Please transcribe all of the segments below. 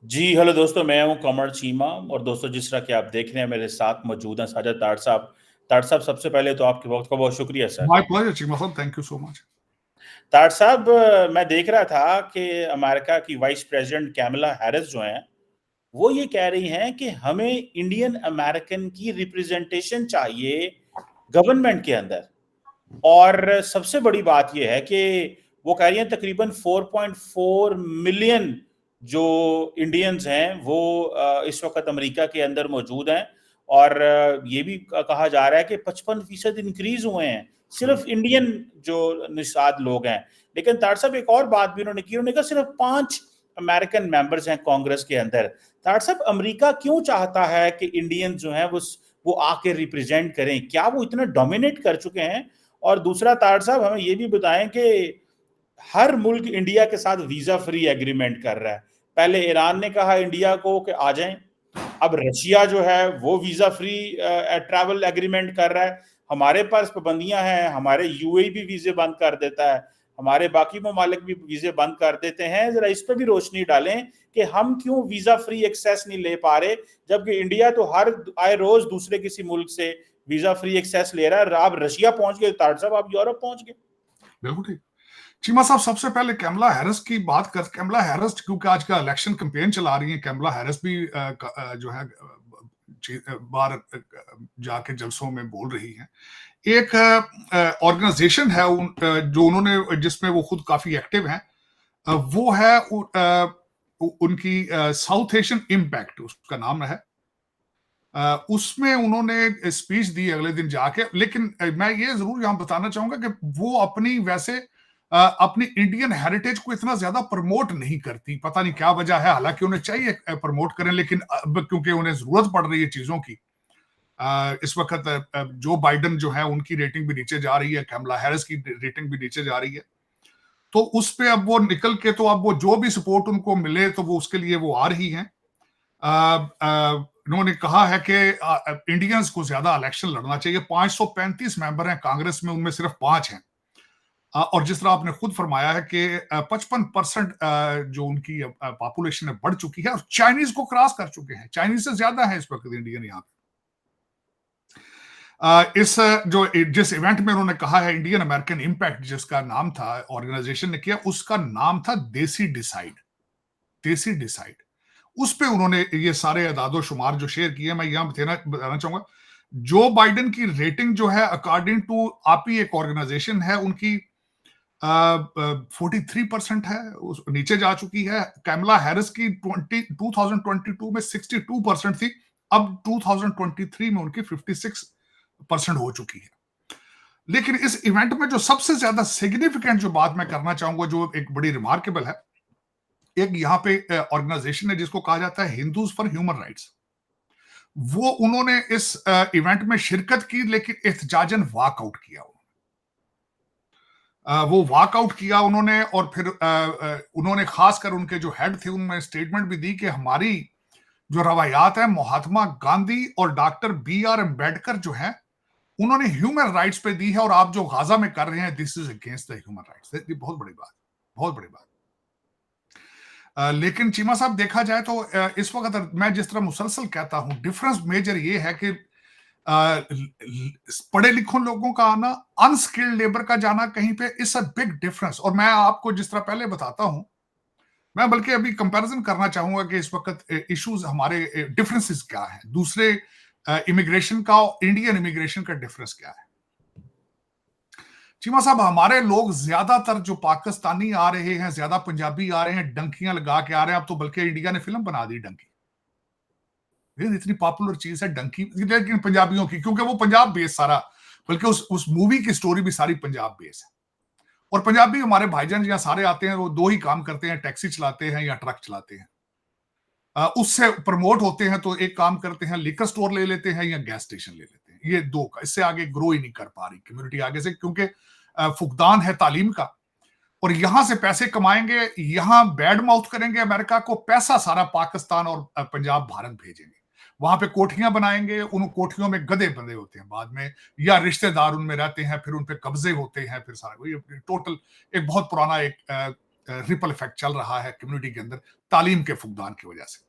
जी, hello दोस्तों, मैं हूँ कमर चीमा। और दोस्तों, जिस तरह कि आप देख रहे हैं, मेरे साथ मौजूद हैं साजिद ताड़ साहब। ताड़ साहब, सबसे पहले तो आपके वक्त का बहुत शुक्रिया सर। My pleasure, Chima साहब, थैंक यू सो मच। ताड़ साहब, मैं देख रहा था कि अमेरिका की वाइस प्रेसिडेंट कैमला हैरिस जो हैं, वो ये कह रही हैं कि हमें इंडियन अमेरिकन की रिप्रेजेंटेशन चाहिए गवर्नमेंट के अंदर। और सबसे बड़ी बात यह है कि वो कह रही हैं तकरीबन 4.4 मिलियन जो इंडियंस हैं वो इस वक्त अमेरिका के अंदर मौजूद हैं। और ये भी कहा जा रहा है कि 55% इंक्रीज हुए हैं सिर्फ इंडियन जो निषाद लोग हैं। लेकिन तार साहब, एक और बात भी उन्होंने कहा सिर्फ 5 अमेरिकन मेंबर्स हैं कांग्रेस के अंदर। तार साहब, अमेरिका क्यों चाहता है कि इंडियन जो हैं वो आके रिप्रेजेंट करें? क्या वो इतना डोमिनेट कर चुके हैं? और दूसरा, तार साहब, हमें ये भी बताएं कि हर मुल्क इंडिया के साथ वीजा फ्री एग्रीमेंट कर रहा है। पहले ईरान ने कहा इंडिया को कि आ जाएं, अब रशिया जो है वो वीजा फ्री ट्रैवल एग्रीमेंट कर रहा है। हमारे पास पाबंदियां हैं, हमारे यूएई भी वीजे बंद कर देता है, हमारे बाकी ममालिक भी वीजे बंद कर देते हैं। जरा इस पर भी रोशनी डालें कि हम क्यों वीजा फ्री एक्सेस नहीं ले पा रहे, जबकि इंडिया तो हर आए रोज दूसरे किसी मुल्क से वीजा फ्री एक्सेस ले रहा है। आप रशिया पहुंच गए, ताड़ साहब आप यूरोप पहुंच गए। बिल्कुल ठीक। चीमा साहब, सबसे पहले कैमला हैरिस की बात कर। कैमला हैरिस क्योंकि आज का इलेक्शन कैंपेन चला रही है, कैमला हैरिस भी जो है बाहर जाके जलसों में बोल रही हैं। एक ऑर्गेनाइजेशन है जो उन्होंने जिसमें वो खुद काफी एक्टिव हैं, वो है उनकी साउथ एशियन इम्पैक्ट उसका नाम है। उसमें उन्होंने स्पीच दी अगले दिन जाके। लेकिन मैं ये जरूर यहां बताना चाहूंगा कि वो अपनी वैसे अपनी इंडियन हेरिटेज को इतना ज्यादा प्रमोट नहीं करती। पता नहीं क्या वजह है, हालांकि उन्हें चाहिए प्रमोट करें, लेकिन अब क्योंकि उन्हें जरूरत पड़ रही है चीजों की, इस वक्त जो बाइडन जो है उनकी रेटिंग भी नीचे जा रही है, कैमला हैरिस की रेटिंग भी नीचे जा रही है, तो उस पे अब वो निकल के, तो अब वो जो भी सपोर्ट उनको मिले तो वो उसके लिए वो आ रही हैं। उन्होंने कहा है कि इंडियंस को ज्यादा इलेक्शन लड़ना चाहिए। 535 मेंबर हैं कांग्रेस में, उनमें सिर्फ 5 हैं। और जिस तरह आपने खुद फरमाया है कि 55% जो उनकी पॉपुलेशन है बढ़ चुकी है और चाइनीज को क्रॉस कर चुके हैं। चाइनीज से ज्यादा है इस वक्त इंडियन यहाँ पे। इस जो जिस इवेंट में उन्होंने कहा है इंडियन अमेरिकन इम्पैक्ट, जिसका नाम था, ऑर्गेनाइजेशन ने किया, उसका नाम था देसी डिसाइड। देसी डिसाइड, उस पे उन्होंने ये सारे अदादो शुमार जो शेयर किए। मैं यहां बताना चाहूंगा, जो बाइडेन की रेटिंग जो है अकॉर्डिंग टू आप ही एक ऑर्गेनाइजेशन है, उनकी 43% है, नीचे जा चुकी है। कैमला हैरिस की 2022 में 62% थी, अब 2023 में उनकी 56% हो चुकी है। लेकिन इस इवेंट में जो सबसे ज्यादा सिग्निफिकेंट जो बात मैं करना चाहूंगा, जो एक बड़ी रिमार्केबल है, एक यहाँ पे ऑर्गेनाइजेशन है जिसको कहा जाता है हिंदूज फॉर ह्यूमन राइट्स। वो उन्होंने इस इवेंट में शिरकत की, लेकिन एहतजाजन वॉकआउट किया। वो वॉकआउट किया उन्होंने, और फिर उन्होंने खासकर उनके जो हेड थे उनमें स्टेटमेंट भी दी कि हमारी जो रवायात है, महात्मा गांधी और डॉक्टर BR अम्बेडकर जो है, उन्होंने ह्यूमन राइट्स पे दी है, और आप जो गाजा में कर रहे हैं, this is against the human rights. ये बहुत बड़ी बात, बहुत बड़ी बात। लेकिन चीमा साहब, देखा जाए तो इस वक्त मैं जिस तरह मुसलसल कहता हूं, डिफरेंस मेजर ये है कि पढ़े लिखों लोगों का आना, अनस्किल्ड लेबर का जाना कहीं पे, इस अ बिग डिफरेंस। और मैं आपको जिस तरह पहले बताता हूं, मैं बल्कि अभी कंपैरिजन करना चाहूंगा कि इस वक्त इश्यूज हमारे डिफरेंसेस क्या है, दूसरे इमिग्रेशन का और इंडियन इमिग्रेशन का डिफरेंस क्या है। चीमा साहब, हमारे लोग ज्यादातर जो पाकिस्तानी आ रहे हैं, ज्यादा पंजाबी आ रहे हैं, डंकियां लगा के आ रहे हैं। अब तो बल्कि इंडिया ने फिल्म बना दी डंकी, इतनी पॉपुलर चीज है डंकी, लेकिन पंजाबियों की, क्योंकि वो पंजाब बेस सारा, बल्कि उस मूवी की स्टोरी भी सारी पंजाब बेस है। और पंजाबी हमारे भाईजान यहाँ सारे आते हैं, वो दो ही काम करते हैं, टैक्सी चलाते हैं या ट्रक चलाते हैं। उससे प्रमोट होते हैं तो एक काम करते हैं, लिकर स्टोर ले लेते हैं या गैस स्टेशन ले लेते हैं। ये दो का, इससे आगे ग्रो ही नहीं कर पा रही कम्युनिटी आगे से, क्योंकि फुकदान है तालीम का। और यहां से पैसे कमाएंगे, यहां बैड माउथ करेंगे अमेरिका को, पैसा सारा पाकिस्तान और पंजाब भारत भेजेंगे। वहां पे कोठियां बनाएंगे, उन कोठियों में गधे बंधे होते हैं बाद में, या रिश्तेदार उनमें रहते हैं, फिर उन पे कब्जे होते हैं, फिर सारा टोटल एक बहुत पुराना एक रिपल इफेक्ट चल रहा है कम्युनिटी के अंदर तालीम के फुकदान की वजह से।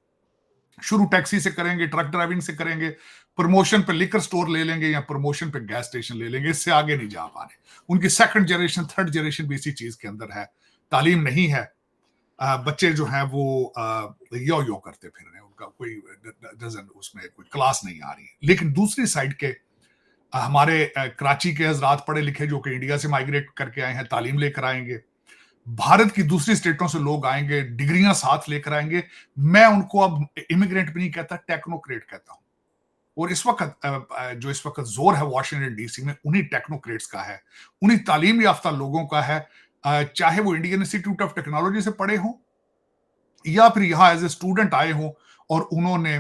शुरू टैक्सी से करेंगे, ट्रक ड्राइविंग से करेंगे, प्रमोशन पे लिकर स्टोर ले लेंगे या प्रमोशन पे गैस स्टेशन ले लेंगे, इससे आगे नहीं जा पा रहे। उनकी सेकंड जनरेशन, थर्ड जनरेशन भी इसी चीज के अंदर है, तालीम नहीं है। बच्चे जो हैं वो यो यो करते फिर रहे हैं, उनका कोई डजन उसमें कोई क्लास नहीं आ रही है। लेकिन दूसरी साइड के हमारे कराची के हजरात पढ़े लिखे जो कि इंडिया से माइग्रेट करके आए हैं, तालीम लेकर आएंगे, भारत की दूसरी स्टेटों से लोग आएंगे, डिग्रियां साथ लेकर आएंगे। मैं उनको अब इमिग्रेंट भी नहीं कहता, टेक्नोक्रेट कहता हूं। और इस वक्त जो इस वक्त जोर है वॉशिंगटन डीसी में, उन्हीं टेक्नोक्रेट्स का है, उन्हीं तालीम याफ्ता लोगों का है, चाहे वो इंडियन इंस्टीट्यूट ऑफ टेक्नोलॉजी से पढ़े हों या फिर यहां एज ए स्टूडेंट आए हों और उन्होंने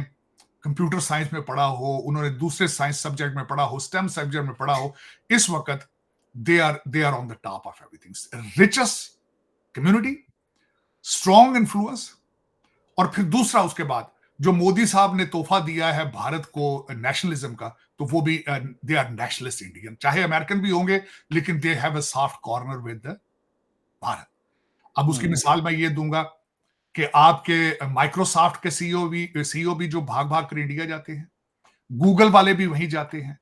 कंप्यूटर साइंस में पढ़ा हो, उन्होंने दूसरे साइंस सब्जेक्ट में पढ़ा हो, स्टेम सब्जेक्ट में पढ़ा हो। इस वक्त they are on the top of everything. Richest community, strong influence, और फिर दूसरा उसके बाद जो मोदी साहब ने तोहफा दिया है भारत को नेशनलिज्म का, तो वो भी दे आर नेशनलिस्ट इंडियन, चाहे अमेरिकन भी होंगे लेकिन they have a soft corner with Bharat. अब उसकी मिसाल मैं ये दूंगा कि आपके माइक्रोसॉफ्ट के सीईओ भी जो भाग भाग कर इंडिया जाते हैं, गूगल वाले भी वहीं जाते हैं,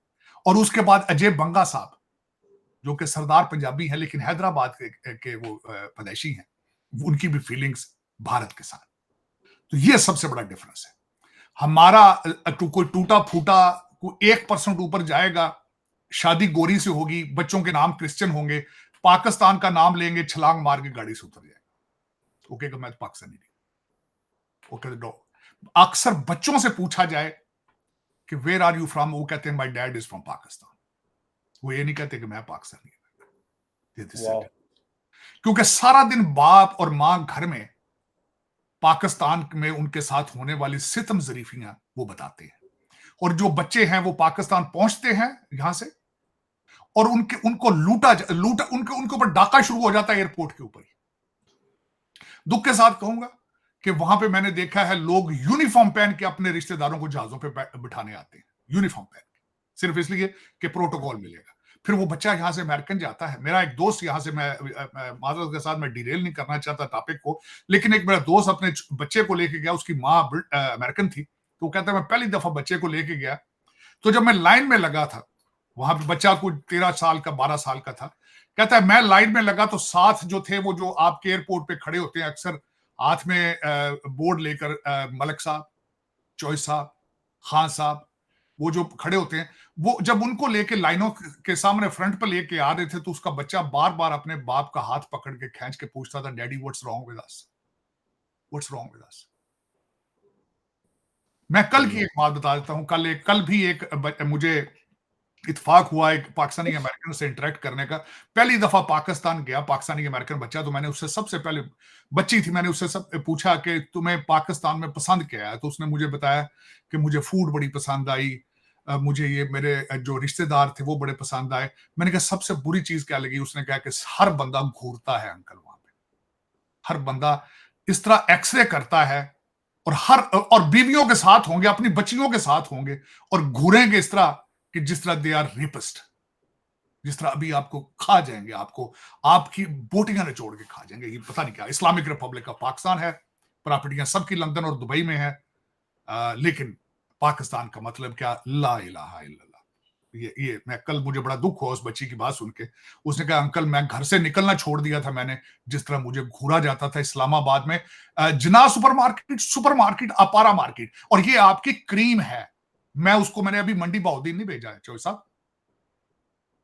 और उसके बाद अजय बंगा साहब जो कि सरदार पंजाबी हैं लेकिन हैदराबाद के वो पैदाइशी हैं, उनकी भी फीलिंग्स भारत के साथ। तो ये सबसे बड़ा डिफरेंस है। हमारा कोई टूटा फूटा कोई 1% ऊपर जाएगा, शादी गोरी से होगी, बच्चों के नाम क्रिश्चियन होंगे, पाकिस्तान का नाम लेंगे, छलांग मार के गाड़ी से उतर जाएगा, ओके मैं तो पाकिस्तानी नहीं, ओके दो। अक्सर बच्चों से पूछा जाए कि वेयर आर यू फ्रॉम, वो कहते हैं my dad is from Pakistan. वो ये नहीं कहते कि मैं पाकिस्तानी हूं, क्योंकि सारा दिन बाप और मां घर में पाकिस्तान में उनके साथ होने वाली सितम जरीफियां वो बताते हैं, और जो बच्चे हैं वो पाकिस्तान पहुंचते हैं यहां से, और उनको लूटा उनके ऊपर डाका शुरू हो जाता है एयरपोर्ट के ऊपर ही। दुख के साथ कहूंगा कि वहां पे मैंने देखा है लोग यूनिफॉर्म पहन के अपने रिश्तेदारों को जहाजों पे बिठाने आते हैं, यूनिफॉर्म पहन के, सिर्फ इसलिए कि प्रोटोकॉल मिलेगा। फिर वो बच्चा यहां से अमेरिकन जाता है। मेरा एक दोस्त यहां से, मैं माजरत के साथ मैं डिटेल नहीं करना चाहता टॉपिक को, लेकिन एक मेरा दोस्त अपने बच्चे को लेके गया, उसकी माँ अमेरिकन थी, तो वो कहता है मैं पहली दफा बच्चे को लेके गया, तो जब मैं लाइन में लगा था, वहां पे बच्चा कोई 13 साल का 12 साल का था, कहता है मैं लाइन में लगा तो साथ जो थे वो जो आपके एयरपोर्ट पे खड़े होते हैं अक्सर हाथ में बोर्ड लेकर, मलिक साहब, चौधरी साहब, खान साहब, वो जो खड़े होते हैं, वो जब उनको लेके लाइनों के सामने फ्रंट पर लेके आ रहे थे, तो उसका बच्चा बार बार अपने बाप का हाथ पकड़ के खींच के पूछता था, daddy what's wrong with us, what's wrong with us. मैं कल की एक बात बता देता हूं। कल भी एक मुझे इत्तेफाक हुआ एक पाकिस्तानी अमेरिकन से इंटरेक्ट करने का। पहली दफा पाकिस्तान गया, पाकिस्तानी अमेरिकन बच्चा, तो मैंने उससे सबसे पहले, बच्ची थी, मैंने उससे सब पूछा कि तुम्हें पाकिस्तान में पसंद क्या है, तो उसने मुझे बताया कि मुझे फूड बड़ी पसंद आई, मुझे ये मेरे जो रिश्तेदार थे वो बड़े पसंद आए। मैंने कहा सबसे बुरी चीज क्या लगी? उसने कहा कि हर बंदा घूरता है अंकल वहां पे, हर बंदा इस तरह एक्सरे करता है, और बीवियों के साथ होंगे, अपनी बच्चियों के साथ होंगे, और घूरेंगे इस तरह कि जिस तरह दे आर रेपिस्ट, जिस तरह अभी आपको खा जाएंगे, आपको आपकी बोटियां निचोड़ के खा जाएंगे। ये पता नहीं क्या इस्लामिक रिपब्लिक ऑफ पाकिस्तान है, प्रॉपर्टियां सबकी लंदन और दुबई में है, लेकिन पाकिस्तान का मतलब क्या? ला इलाहा इल्लल्लाह। ये मैं कल, मुझे बड़ा दुख हुआ उस बच्ची की बात सुन के। उसने कहा अंकल मैं घर से निकलना छोड़ दिया था मैंने, जिस तरह मुझे घूरा जाता था इस्लामाबाद में, जिना सुपरमार्केट, अपारा मार्केट, और ये आपकी क्रीम है। मैंने अभी मंडी बहाउद्दीन नहीं भेजा है चौधरी साहब,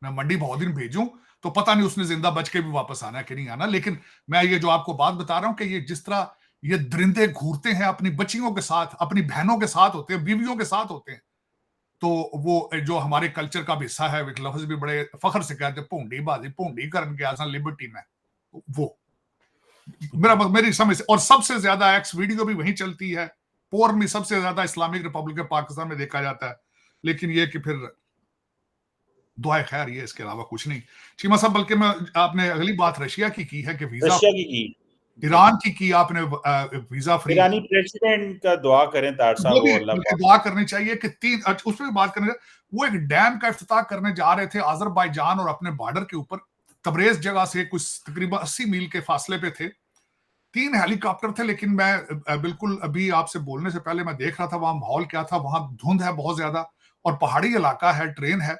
मैं मंडी बहाउद्दीन भेजूं तो पता नहीं उसने जिंदा बच के भी वापस आना है कि नहीं आना। लेकिन मैं ये जो आपको बात बता रहा हूं कि ये जिस तरह ये दरिंदे घूरते हैं, अपनी बच्चियों के साथ, अपनी बहनों के साथ होते हैं, बीवियों के साथ होते हैं, तो वो जो हमारे कल्चर का भी हिस्सा है, एक लफ्ज भी बड़े फख्र से कहते हैं, भूंडी बाजी, भूंडी करन के आसान लिबर्टी में, वो मेरी समझ से। और सबसे ज्यादा एक्स वीडियो भी वहीं चलती है, पोर्न में सबसे ज्यादा इस्लामिक रिपब्लिक ऑफ पाकिस्तान में देखा जाता है। लेकिन ये कि फिर दुआ खैर, ये इसके अलावा कुछ नहीं चीमा साहब। बल्कि मैं, आपने अगली बात रशिया की है कि वीजा, रशिया की ईरान की आपने वीजा फ्री। ईरानी प्रेसिडेंट का दुआ करें तार साहब, वो अल्लाह पाक दुआ करनी चाहिए कि उस पर भी बात करने, वो एक डैम का इफ्तिताह करने जा रहे थे अजरबैजान और अपने बॉर्डर के ऊपर, तबरेज जगह से कुछ तकरीबन 80 मील के फासले पे थे, 3 हेलीकॉप्टर थे, लेकिन मैं बिल्कुल अभी आपसे बोलने से पहले मैं देख रहा था वहां माहौल क्या था। वहां धुंध है बहुत ज्यादा और पहाड़ी इलाका है, ट्रेन है।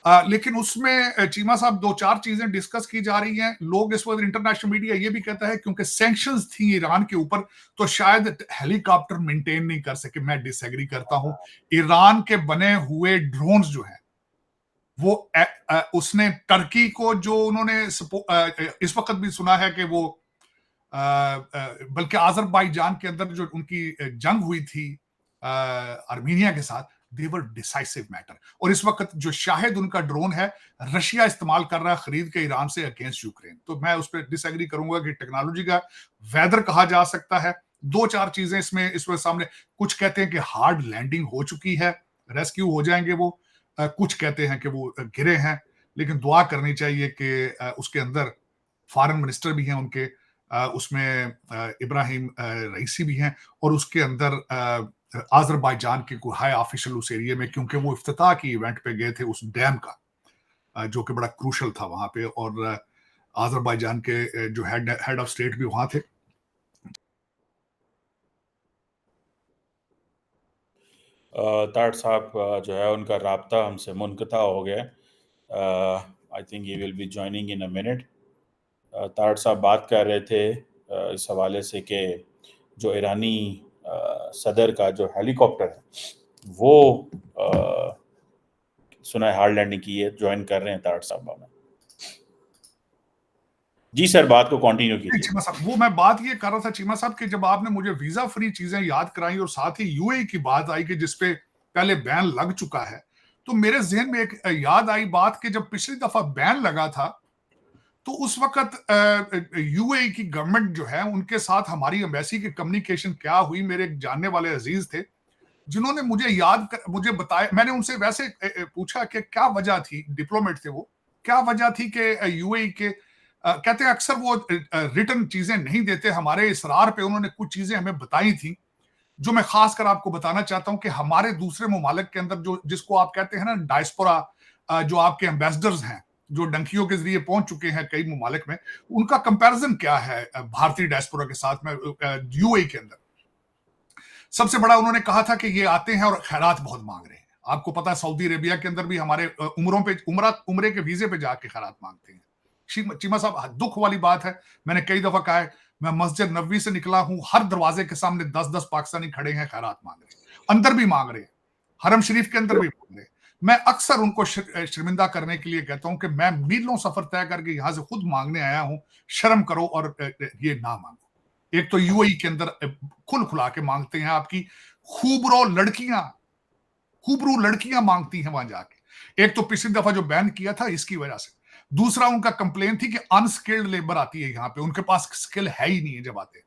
लेकिन उसमें चीमा साहब 2-4 चीजें डिस्कस की जा रही हैं। लोग इस वक्त इंटरनेशनल मीडिया ये भी कहता है क्योंकि सैंक्शंस थी ईरान के ऊपर, तो शायद हेलीकॉप्टर मेंटेन नहीं कर सके। मैं डिसएग्री करता हूं। ईरान के बने हुए ड्रोन्स जो है वो उसने टर्की को जो उन्होंने इस वक्त भी सुना है कि वो बल्कि अजरबैजान के अंदर जो उनकी जंग हुई थी आर्मीनिया के साथ, देवर डिसाइसिव मैटर। और इस वक्त जो शाहिद उनका ड्रोन है रशिया इस्तेमाल कर रहा है खरीद के ईरान से अगेंस्ट यूक्रेन। तो मैं उस पर डिसएग्री करूंगा कि टेक्नोलॉजी का वेदर कहा जा सकता है। 2-4 चीजें इसमें सामने, कुछ कहते हैं कि हार्ड लैंडिंग हो चुकी है, रेस्क्यू हो जाएंगे वो, कुछ कहते हैं कि वो गिरे हैं। लेकिन दुआ करनी चाहिए कि उसके अंदर फॉरेन मिनिस्टर भी हैं उनके, उसमें इब्राहिम रईसी भी हैं, और उसके अंदर अजरबैजान के कोई हाई ऑफिशियल उस एरिया में, क्योंकि वो इफ्तिताह की इवेंट पे गए थे उस डैम का, जो कि बड़ा क्रूशल था वहां पे, और अजरबैजान के जो हेड ऑफ स्टेट भी वहां थे। तारड़ साहब जो है उनका राब्ता हमसे मुनक़ता हो गया। I think he will be joining in a minute. Tarar साहब बात कर रहे थे इस हवाले से कि जो ईरानी सदर का जो हेलीकॉप्टर है वो सुना है हार्ड लैंडिंग की है, ज्वाइन कर रहे हैं तारड़ साहब हमें। जी सर, बात को कंटिन्यू कीजिए। चीमा साहब, वो मैं बात ये कर रहा था चीमा साहब कि जब आपने मुझे वीजा फ्री चीजें याद कराई और साथ ही यूएई की बात आई कि जिसपे पहले बैन लग चुका है, तो मेरे जहन में एक याद आई बात कि जब पिछली दफा बैन लगा था तो उस वक्त यूएई की गवर्नमेंट जो है उनके साथ हमारी एम्बेसी की कम्युनिकेशन क्या हुई। मेरे एक जानने वाले अजीज थे जिन्होंने मुझे बताया, मैंने उनसे वैसे पूछा कि क्या वजह थी, डिप्लोमेट थे वो, क्या वजह थी कि यूएई के कहते हैं अक्सर वो रिटर्न चीजें नहीं देते। हमारे इसरार पे उन्होंने कुछ चीजें हमें बताई थी जो मैं खास कर आपको बताना चाहता हूं कि हमारे दूसरे ममालिक के अंदर जो जिसको आप कहते हैं ना डायस्पोरा, जो आपके एम्बेसडर्स हैं जो डंकियों के जरिए पहुंच चुके हैं कई ममालिक में, उनका कंपैरिजन क्या है भारतीय डायस्पोरा के साथ में यूएई के अंदर। सबसे बड़ा उन्होंने कहा था कि ये आते हैं और खैरात बहुत मांग रहे हैं। आपको पता है सऊदी अरेबिया के अंदर भी हमारे उम्रे के वीजे पे जाके खैरात मांगते हैं। चीमा साहब, दुख वाली बात है, मैंने कई दफा कहा है, मैं मस्जिद नबवी से निकला हूं, हर दरवाजे के सामने 10-10 पाकिस्तानी खड़े हैं, खैरात मांग रहे हैं, अंदर भी मांग रहे हैं, हरम शरीफ के अंदर भी मांग रहे हैं। मैं अक्सर उनको शर्मिंदा करने के लिए कहता हूं कि मैं मीलों सफर तय करके यहां से खुद मांगने आया हूं, शर्म करो और ये ना मांगो। एक तो यूएई के अंदर खुल खुला के मांगते हैं, आपकी खूबरू लड़कियां मांगती हैं वहां जाके। एक तो पिछली दफा जो बैन किया था इसकी वजह से, दूसरा उनका कंप्लेन थी कि अनस्किल्ड लेबर आती है यहाँ पे, उनके पास स्किल है ही नहीं है जब आते।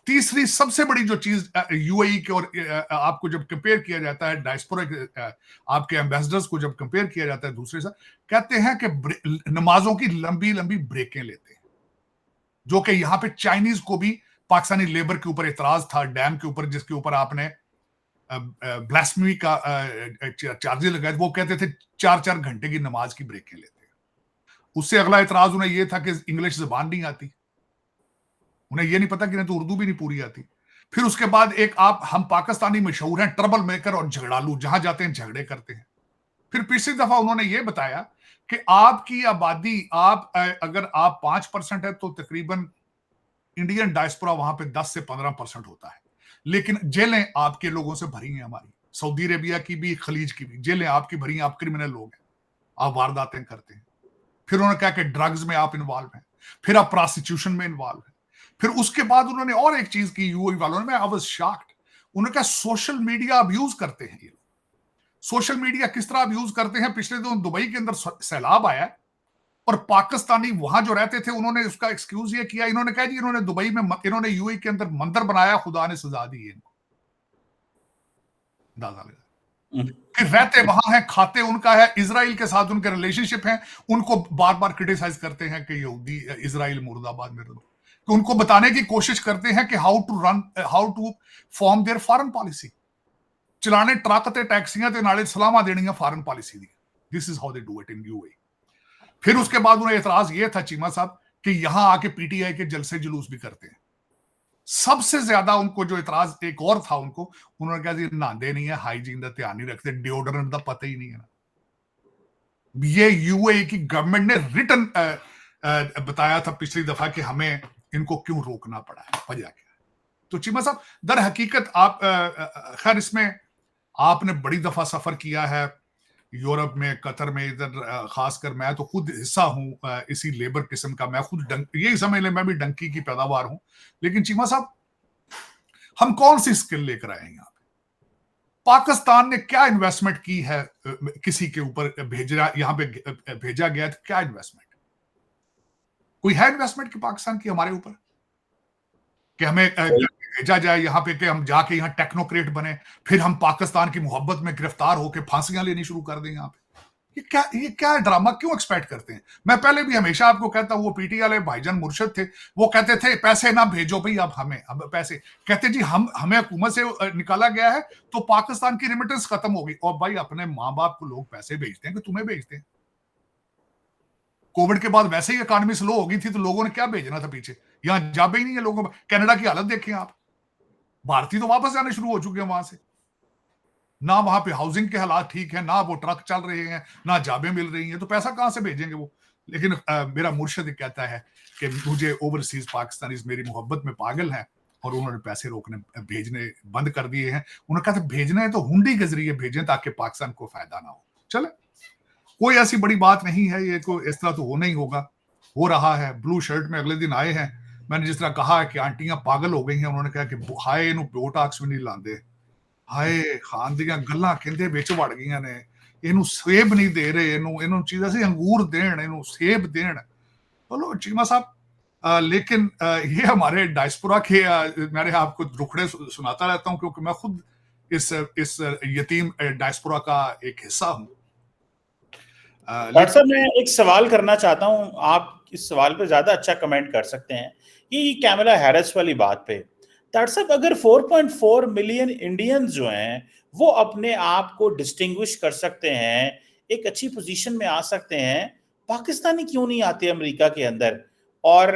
तीसरी सबसे बड़ी जो चीज यूएई के और आपको जब कंपेयर किया जाता है डायस्पोरा के आपके एम्बेसडर्स को जब कंपेयर किया जाता है दूसरे से, कहते हैं कि नमाजों की लंबी लंबी ब्रेकें लेते हैं, जो कि यहाँ पे चाइनीज को भी पाकिस्तानी लेबर के ऊपर एतराज था डैम के ऊपर, जिसके ऊपर आपने ब्लास्फेमी का चार्जेस लगाए। वो कहते थे 4-4 घंटे की नमाज की ब्रेकें लेते हैं। उससे अगला एतराज उन्हें यह था कि इंग्लिश जबान नहीं आती, उन्हें यह नहीं पता कि नहीं तो उर्दू भी नहीं पूरी आती। फिर उसके बाद हम पाकिस्तानी मशहूर हैं ट्रबल मेकर और झगड़ालू, जहां जाते हैं झगड़े करते हैं। फिर पिछली दफा उन्होंने यह बताया कि आपकी आबादी अगर आप 5% है तो तकरीबन इंडियन डायस्पोरा वहां पे 10 से 15% होता है, लेकिन जेलें आपके लोगों से भरी हैं, हमारी सऊदी अरेबिया की भी, खलीज की भी जेलें आपकी भरी हैं। आप क्रिमिनल लोग हैं, आप वारदातें करते हैं। फिर उन्होंने कहा कि ड्रग्स में आप इन्वॉल्व हैं, फिर आप प्रोस्टिट्यूशन में इन्वॉल्व हैं। फिर उसके बाद उन्होंने और एक चीज की यूएई वालों ने, मैं आई वाज शॉक्ड, उन्होंने कहा सोशल मीडिया अब्यूज करते हैं ये लोग। सोशल मीडिया किस तरह अब्यूज करते हैं? पिछले दिनों दुबई के अंदर सैलाब आया और पाकिस्तानी वहां जो रहते थे उन्होंने उसका एक्सक्यूज ये किया, इन्होंने कहा जी इन्होंने दुबई में इन्होंने यूएई के अंदर मंदिर बनाया, खुदा ने सजा दी है इनको। अंदाजा लगा। फिर रहते वहां हैं, खाते उनका है, इजराइल के साथ उनके रिलेशनशिप हैं, उनको बार बार क्रिटिसाइज करते हैं कि यहूदी इजराइल मुर्दाबाद में, तो उनको बताने की कोशिश करते हैं कि how to form their foreign policy. चलाने ट्रक ते टैक्सियां ते नाले सलामा देनियां फॉरेन पॉलिसी दी। This is how they do it in UAE. फिर उसके बाद उन्हें एतराज ये था चीमा साहब कि यहां आके पीटीआई के जलसे जुलूस भी करते हैं। सबसे ज्यादा उनको जो इतराज एक और था उनको, उन्होंने कहा जी नहाते नहीं है, हाइजीन का ध्यान नहीं रखते, डिओडोरेंट का पता ही नहीं है ना। ये यूएई की गवर्नमेंट ने रिटन बताया था पिछली दफा कि हमें इनको क्यों रोकना पड़ा है, वजह क्या है। तो चीमा साहब, दर हकीकत आप खैर इसमें आपने बड़ी दफा सफर किया है यूरोप में, कतर में, इधर खासकर मैं तो खुद हिस्सा हूं इसी लेबर किस्म का, मैं खुद यही समझ ले मैं भी डंकी की पैदावार हूं। लेकिन चीमा साहब, हम कौन सी स्किल लेकर आए हैं यहाँ पे? पाकिस्तान ने क्या इन्वेस्टमेंट की है किसी के ऊपर भेजा, यहाँ पे भेजा गया तो क्या इन्वेस्टमेंट, कोई है इन्वेस्टमेंट की पाकिस्तान की हमारे ऊपर कि हमें भेजा जाए यहाँ पे कि हम जाके यहाँ टेक्नोक्रेट बने, फिर हम पाकिस्तान की मोहब्बत में गिरफ्तार होकर फांसियां लेनी शुरू कर दें यहाँ पे? ये क्या ड्रामा क्यों एक्सपेक्ट करते हैं? मैं पहले भी हमेशा आपको कहता हूं, वो पीटी वाले भाईजान मुर्शद थे, वो कहते थे पैसे ना भेजो भाई, अब पैसे कहते जी हमें हुकूमत से निकाला गया है तो पाकिस्तान की रेमिटेंस खत्म होगी। और भाई अपने माँ बाप को लोग पैसे भेजते हैं कि तुम्हें भेजते हैं? कोविड के बाद वैसे ही इकॉनमी स्लो हो गई थी तो लोगों ने क्या भेजना था पीछे, यहां जाबे ही नहीं है लोगों। कनाडा की हालत देखें आप, भारतीय तो वापस जाने शुरू हो चुके हैं वहां से, ना वहां पे हाउसिंग के हालात ठीक है, ना वो ट्रक चल रहे हैं, ना जाबें मिल रही हैं, तो पैसा कहां से भेजेंगे वो? लेकिन मेरा मुर्शिद कहता है कि मुझे ओवरसीज पाकिस्तानीज मेरी मोहब्बत में पागल हैं और उन्होंने पैसे रोकने भेजने बंद कर दिए हैं। उन्होंने कहा था भेजना है तो हुंडी के जरिए भेजें ताकि पाकिस्तान को फायदा ना हो। चले, कोई ऐसी बड़ी बात नहीं है, ये को इस तरह तो होना ही होगा, हो रहा है। ब्लू शर्ट में अगले दिन आए हैं, मैंने जिस तरह कहा कि आंटियां पागल हो गई हैं, उन्होंने कहा कि हाय इनू बोटाक्स भी नहीं लाते, हाय खान ਦੀਆਂ ਗੱਲਾਂ ਕਹਿੰਦੇ ਵਿੱਚ ਵੜ ਗਈਆਂ ਨੇ, ਇਹਨੂੰ ਸੇਬ नहीं दे रहे, ਇਹਨੂੰ चीज़ ऐसी अंगूर देन, ਇਹਨੂੰ सेब देन। बोलो चीमा साहब, लेकिन ये हमारे डायस्पोरा के मैंने आपको रुखड़े सुनाता रहता हूँ क्योंकि मैं खुद इस यतीम डायस्पोरा का एक हिस्सा हूँ। डॉक्टर साहब, मैं एक सवाल करना चाहता हूं, आप इस सवाल पे ज्यादा अच्छा कमेंट कर सकते हैं कि कैमला हैरिस वाली बात पे। डॉक्टर साहब, अगर 4.4 मिलियन इंडियंस जो हैं वो अपने आप को डिस्टिंग्विश कर सकते हैं, एक अच्छी पोजीशन में आ सकते हैं, पाकिस्तानी क्यों नहीं आते अमेरिका के अंदर? और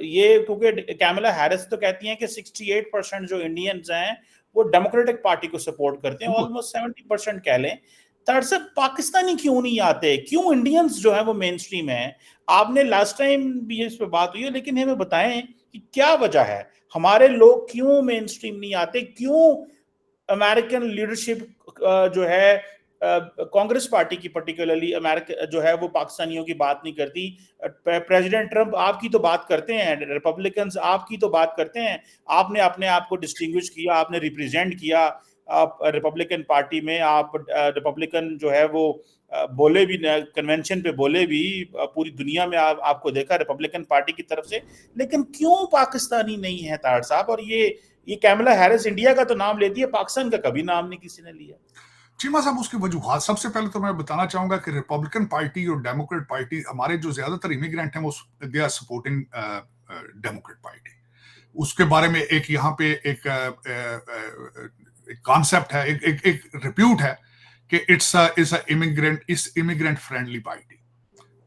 ये क्योंकि कैमला हैरिस तो कहती हैं कि 68% जो इंडियंस हैं वो डेमोक्रेटिक पार्टी को सपोर्ट करते हैं, ऑलमोस्ट 70% कह लें। दरअसल पाकिस्तानी क्यों नहीं आते, क्यों इंडियंस जो है वो मेन स्ट्रीम है? आपने लास्ट टाइम भी इस पे बात हुई है, लेकिन हमें बताएं कि क्या वजह है, हमारे लोग क्यों मेन स्ट्रीम नहीं आते, क्यों अमेरिकन लीडरशिप जो है कांग्रेस पार्टी की पर्टिकुलरली अमेरिका जो है वो पाकिस्तानियों की बात नहीं करती? प्रेसिडेंट ट्रंप आपकी तो बात करते हैं, रिपब्लिकन्स आपकी तो बात करते हैं, आपने अपने आप को डिस्टिंग्विश किया, आपने रिप्रेजेंट किया, आप रिपब्लिकन पार्टी में, आप रिपब्लिकन जो है वो बोले भी कन्वेंशन पे, बोले भी पूरी दुनिया में आपको देखा रिपब्लिकन पार्टी की तरफ से, लेकिन क्यों पाकिस्तानी नहीं है ताड़ साहब? और ये कैमला हैरिस इंडिया का तो नाम लेती है, पाकिस्तान का कभी नाम नहीं किसी ने लिया। चीमा साहब, उसकी वजूहात सबसे पहले तो मैं बताना चाहूंगा कि रिपब्लिकन पार्टी और डेमोक्रेट पार्टी, हमारे जो ज्यादातर इमिग्रेंट हैं वो they are supporting Democrat Party. उसके बारे में एक यहाँ पे एक कॉन्सेप्ट है, एक रिप्यूट है कि it's immigrant friendly party,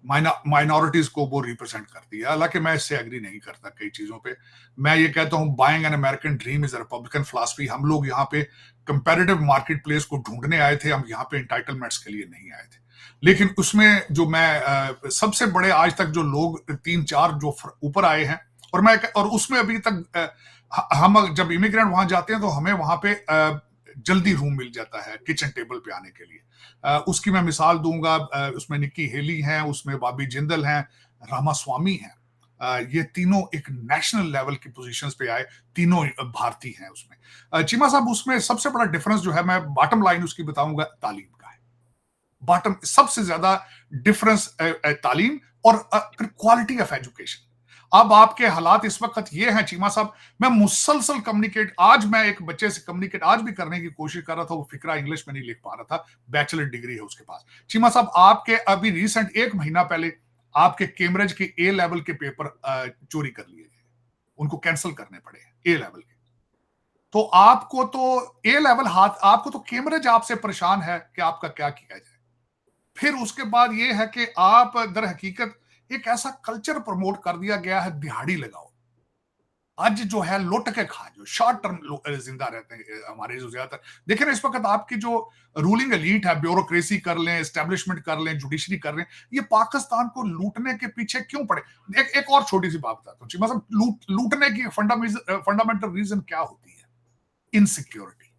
minorities को वो रिप्रेजेंट करती है। हालांकि मैं इससे एग्री नहीं करता कई चीजों पे। मैं ये कहता हूं buying an American dream is a Republican philosophy. हम लोग यहाँ पे कंपैरेटिव मार्केट प्लेस को ढूंढने आए थे, हम यहाँ पे एंटाइटलमेंट्स के लिए नहीं आए थे। लेकिन उसमें जो मैं सबसे बड़े आज तक जो लोग 3-4 जो ऊपर आए हैं, और उसमें अभी तक हम जब इमिग्रेंट वहां जाते हैं तो हमें वहां पे जल्दी रूम मिल जाता है किचन टेबल पे आने के लिए। उसकी मैं मिसाल दूंगा, उसमें निक्की हेली हैं, उसमें बॉबी जिंदल हैं, रामास्वामी हैं। ये तीनों एक नेशनल लेवल की पोजीशंस पे आए, तीनों भारतीय हैं उसमें। चीमा साहब, उसमें सबसे बड़ा डिफरेंस जो है, मैं बॉटम लाइन उसकी बताऊंगा, तालीम का है। बॉटम सबसे ज्यादा डिफरेंस तालीम और क्वालिटी ऑफ एजुकेशन। अब आपके हालात इस वक्त ये हैं चीमा साहब, मैं मुसलसल कम्युनिकेट, आज मैं एक बच्चे से कम्युनिकेट आज भी करने की कोशिश कर रहा था, वो फिक्रा इंग्लिश में नहीं लिख पा रहा था, बैचलर डिग्री है उसके पास। चीमा साहब, आपके अभी रिसेंट 1 महीना पहले आपके कैम्ब्रिज के ए लेवल के पेपर चोरी कर लिए गए, उनको कैंसिल करने पड़े ए लेवल के। तो आपको तो ए लेवल आपको तो कैम्ब्रिज आपसे परेशान है कि आपका क्या किया जाए। फिर उसके बाद यह है कि आप दर हकीकत एक ऐसा कल्चर प्रमोट कर दिया गया है, दिहाड़ी लगाओ। आज जो है लुट के खा, जो शॉर्ट टर्म जिंदा रहते हैं हमारे जो ज्यादातर। देखिए ना इस वक्त आपकी जो रूलिंग एलीट है, ब्यूरोक्रेसी कर लें, एस्टेब्लिशमेंट कर लें, जुडिशरी कर लें, ये पाकिस्तान को लूटने के पीछे क्यों पड़े? एक और छोटी सी बात बताता हूँ चीमा साहब, लूटने की फंडामेंटल रीजन क्या होती है? इनसिक्योरिटी।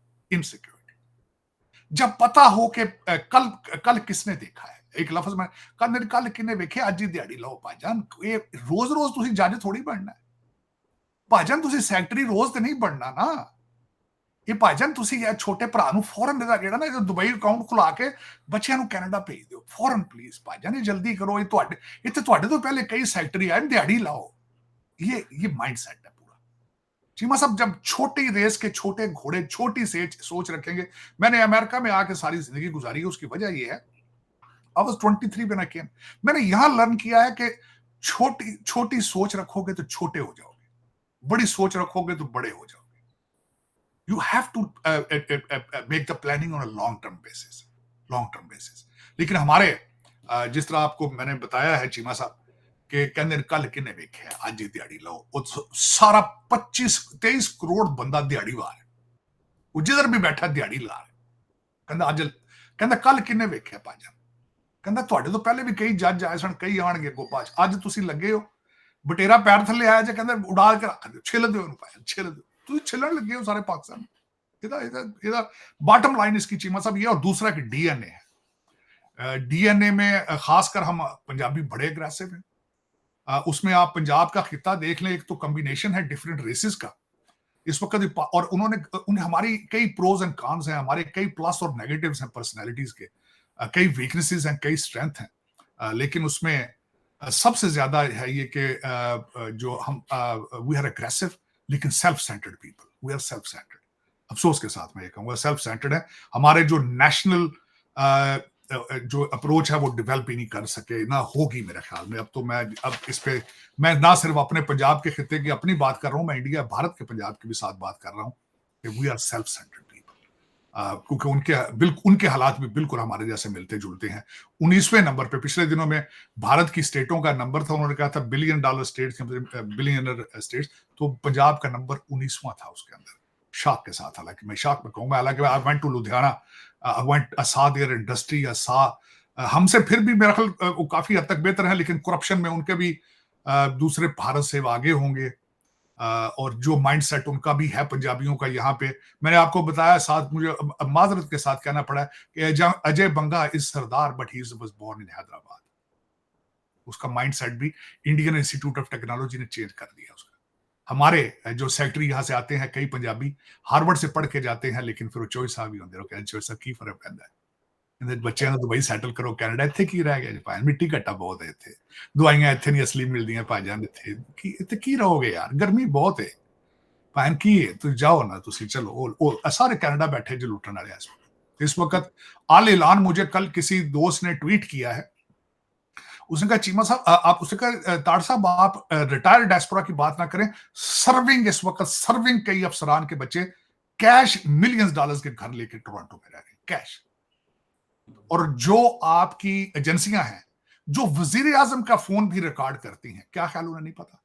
जब पता हो कि कल कल किसने देखा है, एक लफ्ज में कल किने वेखे, आज ही दिहाड़ी लाओ भाईजान। ये रोज रोज तुसी जज थोड़ी बनना है भाईजान, तुसी सैकटरी रोज तो नहीं बनना ना। ये भाईजान तुसी छोटे भरा ਨੂੰ ਫੌਰਨ ਦਾ ਜਿਹੜਾ ਨਾ ਦੁਬਈ ਅਕਾਊਂਟ ਖੁਲਾ ਕੇ ਬੱਚਿਆਂ ਨੂੰ ਕੈਨੇਡਾ ਭੇਜ ਦਿਓ ਫੌਰਨ ਪਲੀਜ਼ ਭਾਈਜਾਨ, ਇਹ ਜਲਦੀ ਕਰੋ। ਇਹ ਤੁਹਾਡੇ ਇੱਥੇ ਤੁਹਾਡੇ ਤੋਂ ਪਹਿਲੇ कई सैकटरी आए, दिहाड़ी लाओ। ये माइंडसेट है पूरा। चीमा साहब जब छोटी रेस के छोटे घोड़े छोटी से सोच रखेंगे, मैंने अमेरिका में आके सारी जिंदगी गुजारी है, उसकी वजह ये है, आई वाज 23 व्हेन आई केम, मैंने यहां लर्न किया है कि छोटी छोटी सोच रखोगे तो छोटे हो जाओगे, बड़ी सोच रखोगे तो बड़े हो जाओगे। You have to make the planning on a long term basis. लेकिन हमारे जिस तरह आपको मैंने बताया है चीमा साहब कि कहते कल किन्ने वेखे आज ही दिहाड़ी लो, सारा 25-23 करोड़ बंदा दिहाड़ीवार है, वो जिधर भी बैठा दिहाड़ी ला रहा, कहता अज कहता कल किन्ने वेखे भाईजान, कहता तुहाडे तो पहले भी कई जज आए सन, कई आणगे अगों पाछ, अज तुसी लगे हो बटेरा पैर थले आया जे, कहता उड़ा के रख दो, छिल दो भाईजान, छिल दो। तुसी छिलन लगे हो सारे पाकिस्तान। इहदा बॉटम लाइन इसकी चीमा साहब ये। और दूसरा कि डीएनए है, डीएनए में खासकर हम पंजाबी बड़े अग्रेसिव हैं। उसमें आप पंजाब का खिता देख लें, एक तो कॉम्बिनेशन है डिफरेंट रेसेस का इस वक्त, और उन्हें हमारी कई प्रोज एंड कॉन्स हैं, हमारे कई प्लस और नेगेटिव्स हैं पर्सनैलिटीज के, कई वीकनेसेस हैं, कई स्ट्रेंथ हैं, लेकिन उसमें सबसे ज्यादा है ये कि जो हम वी आर एग्रेसिव लेकिन self centred people, we are self centred. अफसोस के साथ मैं ये कहूंगा सेल्फ सेंटर्ड है। हमारे जो नेशनल जो अप्रोच है वो डेवलप ही नहीं कर सके, ना होगी मेरे ख्याल में। अब इस पे मैं ना सिर्फ अपने पंजाब के खिते की अपनी बात कर रहा हूं, मैं इंडिया भारत के पंजाब की भी साथ बात कर रहा हूं कि we are self centred people, क्योंकि उनके हालात भी बिल्कुल हमारे जैसे मिलते जुलते हैं। 19वें नंबर पे पिछले दिनों में भारत की स्टेटों का नंबर था, उन्होंने कहा था $1 बिलियन बिलियनर स्टेट्स, तो पंजाब का नंबर 19वां था उसके अंदर, शॉक के साथ। हालांकि मैं शॉक में कहूंगा, हालांकि I went to Ludhiana, I went, I saw their industry, I saw हमसे फिर भी मेरा ख्याल वो काफी हद तक बेहतर है, लेकिन करप्शन में उनके भी दूसरे भारत से आगे होंगे, और जो माइंडसेट उनका भी है पंजाबियों का यहाँ पे। मैंने आपको बताया, साथ मुझे माजरत के साथ कहना पड़ा कि Ajay Banga is sardar but he was born in Hyderabad. उसका माइंडसेट भी इंडियन इंस्टीट्यूट ऑफ टेक्नोलॉजी ने चेंज कर दिया उसका। हमारे जो सेक्रेटरी यहाँ से आते हैं, कई पंजाबी हार्वर्ड से पढ़ के जाते हैं, लेकिन फिर चोई साहब ही होंगे, कहते चोई साहब की फर्क पैदा है, बच्चे ने दुबई सैटल करो, कैनेडा इत्थे की रह गया भाई, मिट्टी घट्टा बहुत है इत्थे, दवाइयां इत्थे नहीं असली मिलदियां भाईजान, इत्थे की रहोगे यार, गर्मी बहुत है भाईन, की है तुम जाओ ना, तुसी चलो। सारे कैनेडा बैठे जो लुटने वाले इस वक्त। आल ऐलान मुझे कल किसी दोस्त ने ट्वीट किया है, उसने कहा चीमा साहब आप, उसने कहा ताड़ साहब आप रिटायर्ड डायस्पोरा की बात ना करें, सर्विंग इस वक्त सर्विंग कई अफसरान के बच्चे कैश मिलियंस डॉलर्स के घर लेके टोरंटो में रह रहे हैं, कैश। और जो आपकी एजेंसियां हैं जो वजीर आजम का फोन भी रिकॉर्ड करती हैं, क्या ख्याल उन्हें नहीं पता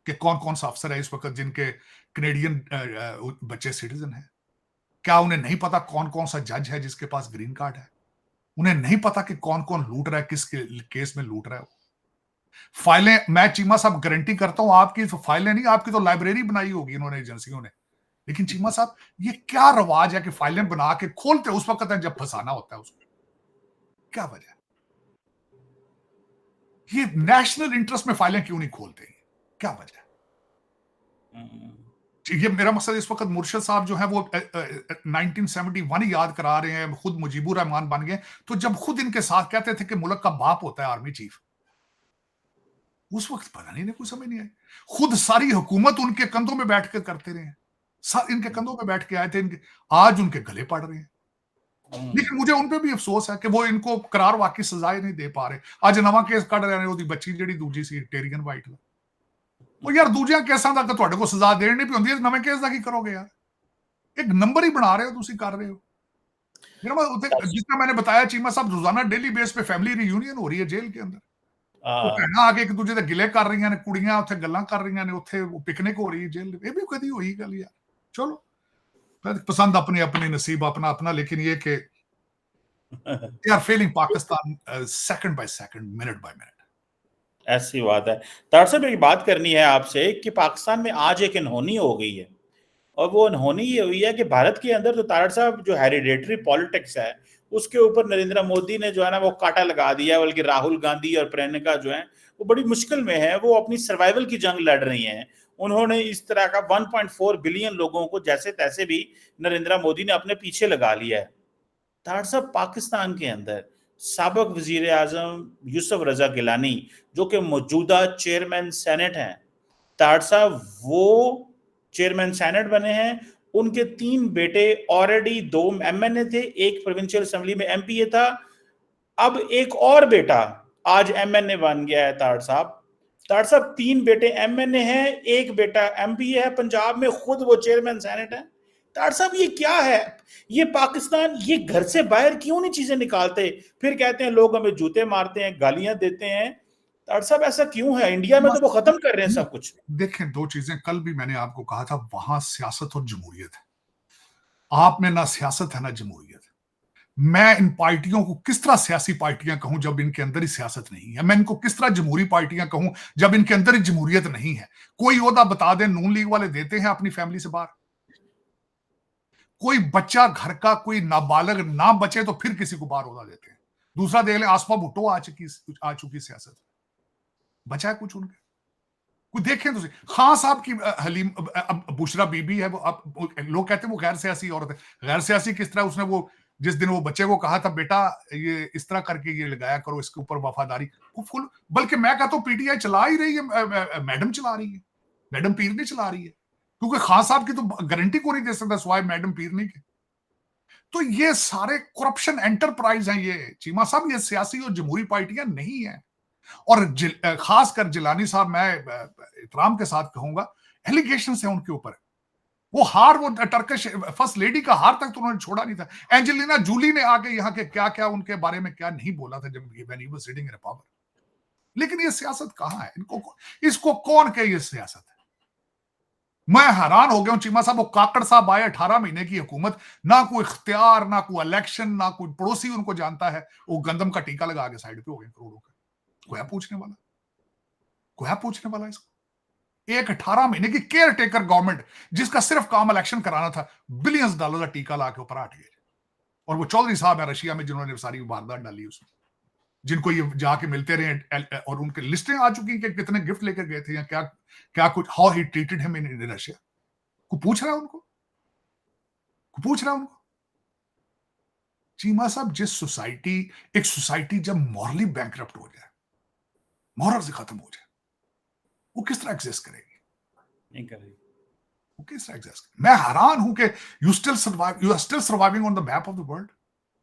कि कौन कौन सा अफसर है इस वक्त जिनके कनेडियन बच्चे सिटीजन हैं? क्या उन्हें नहीं पता कौन कौन सा जज है जिसके पास ग्रीन कार्ड है? उन्हें नहीं पता कि कौन कौन लूट रहा है, किस केस में लूट रहा है? फाइलें, मैं चीमा साहब गारंटी करता हूं आपकी फाइलें नहीं, आपकी तो लाइब्रेरी बनाई होगी इन्होंने एजेंसियों ने। लेकिन चीमा साहब ये क्या रवाज है कि फाइलें बना के खोलते उस वक्त है जब फंसाना होता है उसको? क्या वजह? ये नेशनल इंटरेस्ट में फाइलें क्यों नहीं खोलते? क्या वजह? ये मेरा मकसद इस वक्त मुर्शद साहब जो है वो 1971 याद करा रहे हैं, खुद मुजीबुर रहमान बन गए, तो जब खुद इनके साथ कहते थे कि मुल्क का बाप होता है आर्मी चीफ, उस वक्त पता नहीं, कोई समझ नहीं आई। खुद सारी हुकूमत उनके कंधों में बैठ कर करते रहे, इनके कंधों में बैठ के आए थे, आज उनके गले पड़ रहे हैं। लेकिन मुझे उन पे भी अफसोस है कि वो इनको करार वाकई सजाएं नहीं दे पा रहे। आज नवा केस कढ़ रहे हैं, बच्ची जी दूजी सी टेरियन वाइट, वो यार दूजिया केसां दा तुहाडे को सजा देनी नहीं पौंदी, नवे केस दा की करोगे यार? एक नंबर ही बना रहे हो, तुसी कर रहे हो। जितना मैंने बताया चीमा साहब, रोजाना डेली बेस पे फैमिली रियूनियन हो रही है जेल के अंदर। ਉਹ ਭੈਣਾਂ ਆ ਕੇ ਇੱਕ ਦੂਜੇ ਦੇ ਗਿਲੇ ਕਰ ਰਹੀਆਂ ਨੇ, ਕੁੜੀਆਂ ਉੱਥੇ ਗੱਲਾਂ ਕਰ ਰਹੀਆਂ ਨੇ, ਉੱਥੇ ਪਿਕਨਿਕ ਹੋ ਰਹੀ ਹੈ जेल। ਇਹ भी कभी हुई गल यार। चलो पसंद अपनी अपनी, नसीब अपना अपना, लेकिन ये कि they are failing Pakistan second by second, minute by minute। ऐसी बात है। तार साहब एक बात करनी है आपसे कि पाकिस्तान में आज एक अनहोनी हो गई है, और वो अनहोनी ये हुई है कि भारत के अंदर तो तारड़ साहब जो हेरिडेटरी पॉलिटिक्स है उसके ऊपर नरेंद्र मोदी ने जो है ना वो कांटा लगा दिया है, बल्कि राहुल गांधी और प्रियंका जो है वो बड़ी मुश्किल में है, वो अपनी सर्वाइवल की जंग लड़ रही हैं। उन्होंने इस तरह का 1.4 बिलियन लोगों को जैसे तैसे भी नरेंद्र मोदी ने अपने पीछे लगा लिया है। तारड़ साहब पाकिस्तान के अंदर साबिक वजीर आजम यूसुफ रजा गिलानी जो कि मौजूदा चेयरमैन सेनेट हैं, तारड़ साहब वो चेयरमैन सेनेट बने हैं, उनके 3 बेटे ऑलरेडी 2 एमएनए थे, एक प्रोविंशियल असेंबली में एमपीए था, अब एक और बेटा आज एमएनए बन गया है। तारड़ साहब 3 बेटे एमएनए हैं, एक बेटा एमपीए है, पंजाब में खुद वो चेयरमैन सेनेट है। तारड़ साहब ये क्या है? ये पाकिस्तान ये घर से बाहर क्यों नहीं चीजें निकालते? फिर कहते हैं लोग हमें जूते मारते हैं, गालियां देते हैं। तारड़ साहब ऐसा क्यों है? इंडिया में तो वो खत्म कर रहे हैं सब कुछ। देखें, 2 चीजें कल भी मैंने आपको कहा था, वहां सियासत और जमहूरियत है। आप में ना सियासत है ना जमहूरियत। मैं इन पार्टियों को किस तरह सियासी पार्टियां कहूं जब इनके अंदर ही सियासत नहीं है? मैं इनको किस तरह जमहूरी पार्टियां कहूं जब इनके अंदर ही जमहूरियत नहीं है? कोई ओहदा बता दें, नून लीग वाले देते हैं अपनी फैमिली से बाहर। कोई बच्चा घर का कोई नाबालग ना बचे तो फिर किसी को बाहर ओहदा देते हैं। दूसरा देख लें, आसफा भुट्टो आ चुकी सियासत, बचा है कुछ उनके? कोई देखें तो खान साहब की हलीम बुशरा बीबी है, वो अब लोग कहते हैं वो गैर सियासी औरत है। गैर सियासी किस तरह? उसने वो जिस दिन वो बच्चे को कहा था बेटा ये इस तरह करके ये लगाया करो, इसके ऊपर वफादारी, वो फुल, बल्कि मैं कहता हूं पीटीआई चला ही रही है, मैडम चला रही है, मैडम पीर नहीं चला रही है, क्योंकि खान साहब की तो गारंटी को नहीं दे सकता सिवाय मैडम पीर नहीं के। तो ये सारे करप्शन एंटरप्राइज हैं ये चीमा साहब, ये सियासी और जमहूरी पार्टियां नहीं है। और खासकर जिलानी साहब, मैं इतराम के साथ कहूंगा, एलिगेशन है उनके ऊपर। वो हार, वो टर्किश फर्स्ट लेडी का हार तक तो उन्होंने छोड़ा नहीं था। एंजेलिना जूली ने आके यहाँ के क्या क्या उनके बारे में क्या नहीं बोला था जब when he was sitting in power. लेकिन ये सियासत कहां है? इनको इसको कौन कहे ये सियासत है? मैं हैरान हो गया हूं चीमा साहब, वो काकड़ साहब आए 18 महीने की हुकूमत, ना कोई इख्तियार, ना कोई इलेक्शन, ना कोई पड़ोसी उनको जानता है। वो गंदम का टीका लगा के साइड पे हो गए करोड़ों का। कोई पूछने वाला? कोई पूछने वाला इसको? एक 18 महीने की केयर टेकर गवर्नमेंट जिसका सिर्फ काम इलेक्शन कराना था, बिलियंस डॉलर का टीका लाके ऊपर हट गए। और वो चौधरी साहब है रशिया में जिन्होंने सारी वारदात डाली उसमें, जिनको ये जाके मिलते रहे, और उनके लिस्टें आ चुकी कि कितने गिफ्ट लेकर गए थे या क्या क्या कुछ, how he treated him in Russia. को पूछ रहा है उनको? को पूछ रहा है उनको? चीमा साहब, जिस सोसाइटी, एक सोसाइटी जब मॉरली बैंकरप्ट हो जाए, मॉरल से खत्म हो जाए, वो किस तरह एग्जिस्ट करेगी? नहीं करेगी। वो किस तरह एग्जिस्ट करेगी? मैं हैरान हूं कि you are still surviving on the map of the world.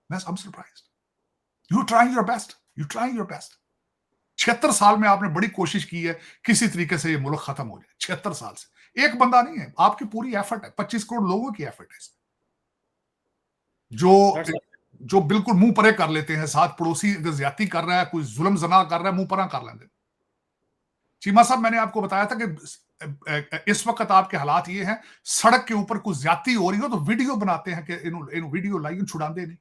मैं I am surprised. You trying your best, you trying your best. 76 साल में आपने बड़ी कोशिश की है किसी तरीके से ये मुल्क खत्म हो जाए। 76 साल से एक बंदा नहीं है, आपकी पूरी एफर्ट है, 25 करोड़ लोगों की एफर्ट है जो बिल्कुल मुंह परे कर लेते हैं। साथ पड़ोसी अगर ज्यादती कर रहा है, कोई जुल्म जना कर रहा है, मुंह परा कर लेते। चीमा साहब, मैंने आपको बताया था कि इस वक्त आपके हालात ये हैं, सड़क के ऊपर कुछ ज्यादती हो रही हो तो वीडियो बनाते हैं कि इन वीडियो लाइए, छुड़ाते नहीं,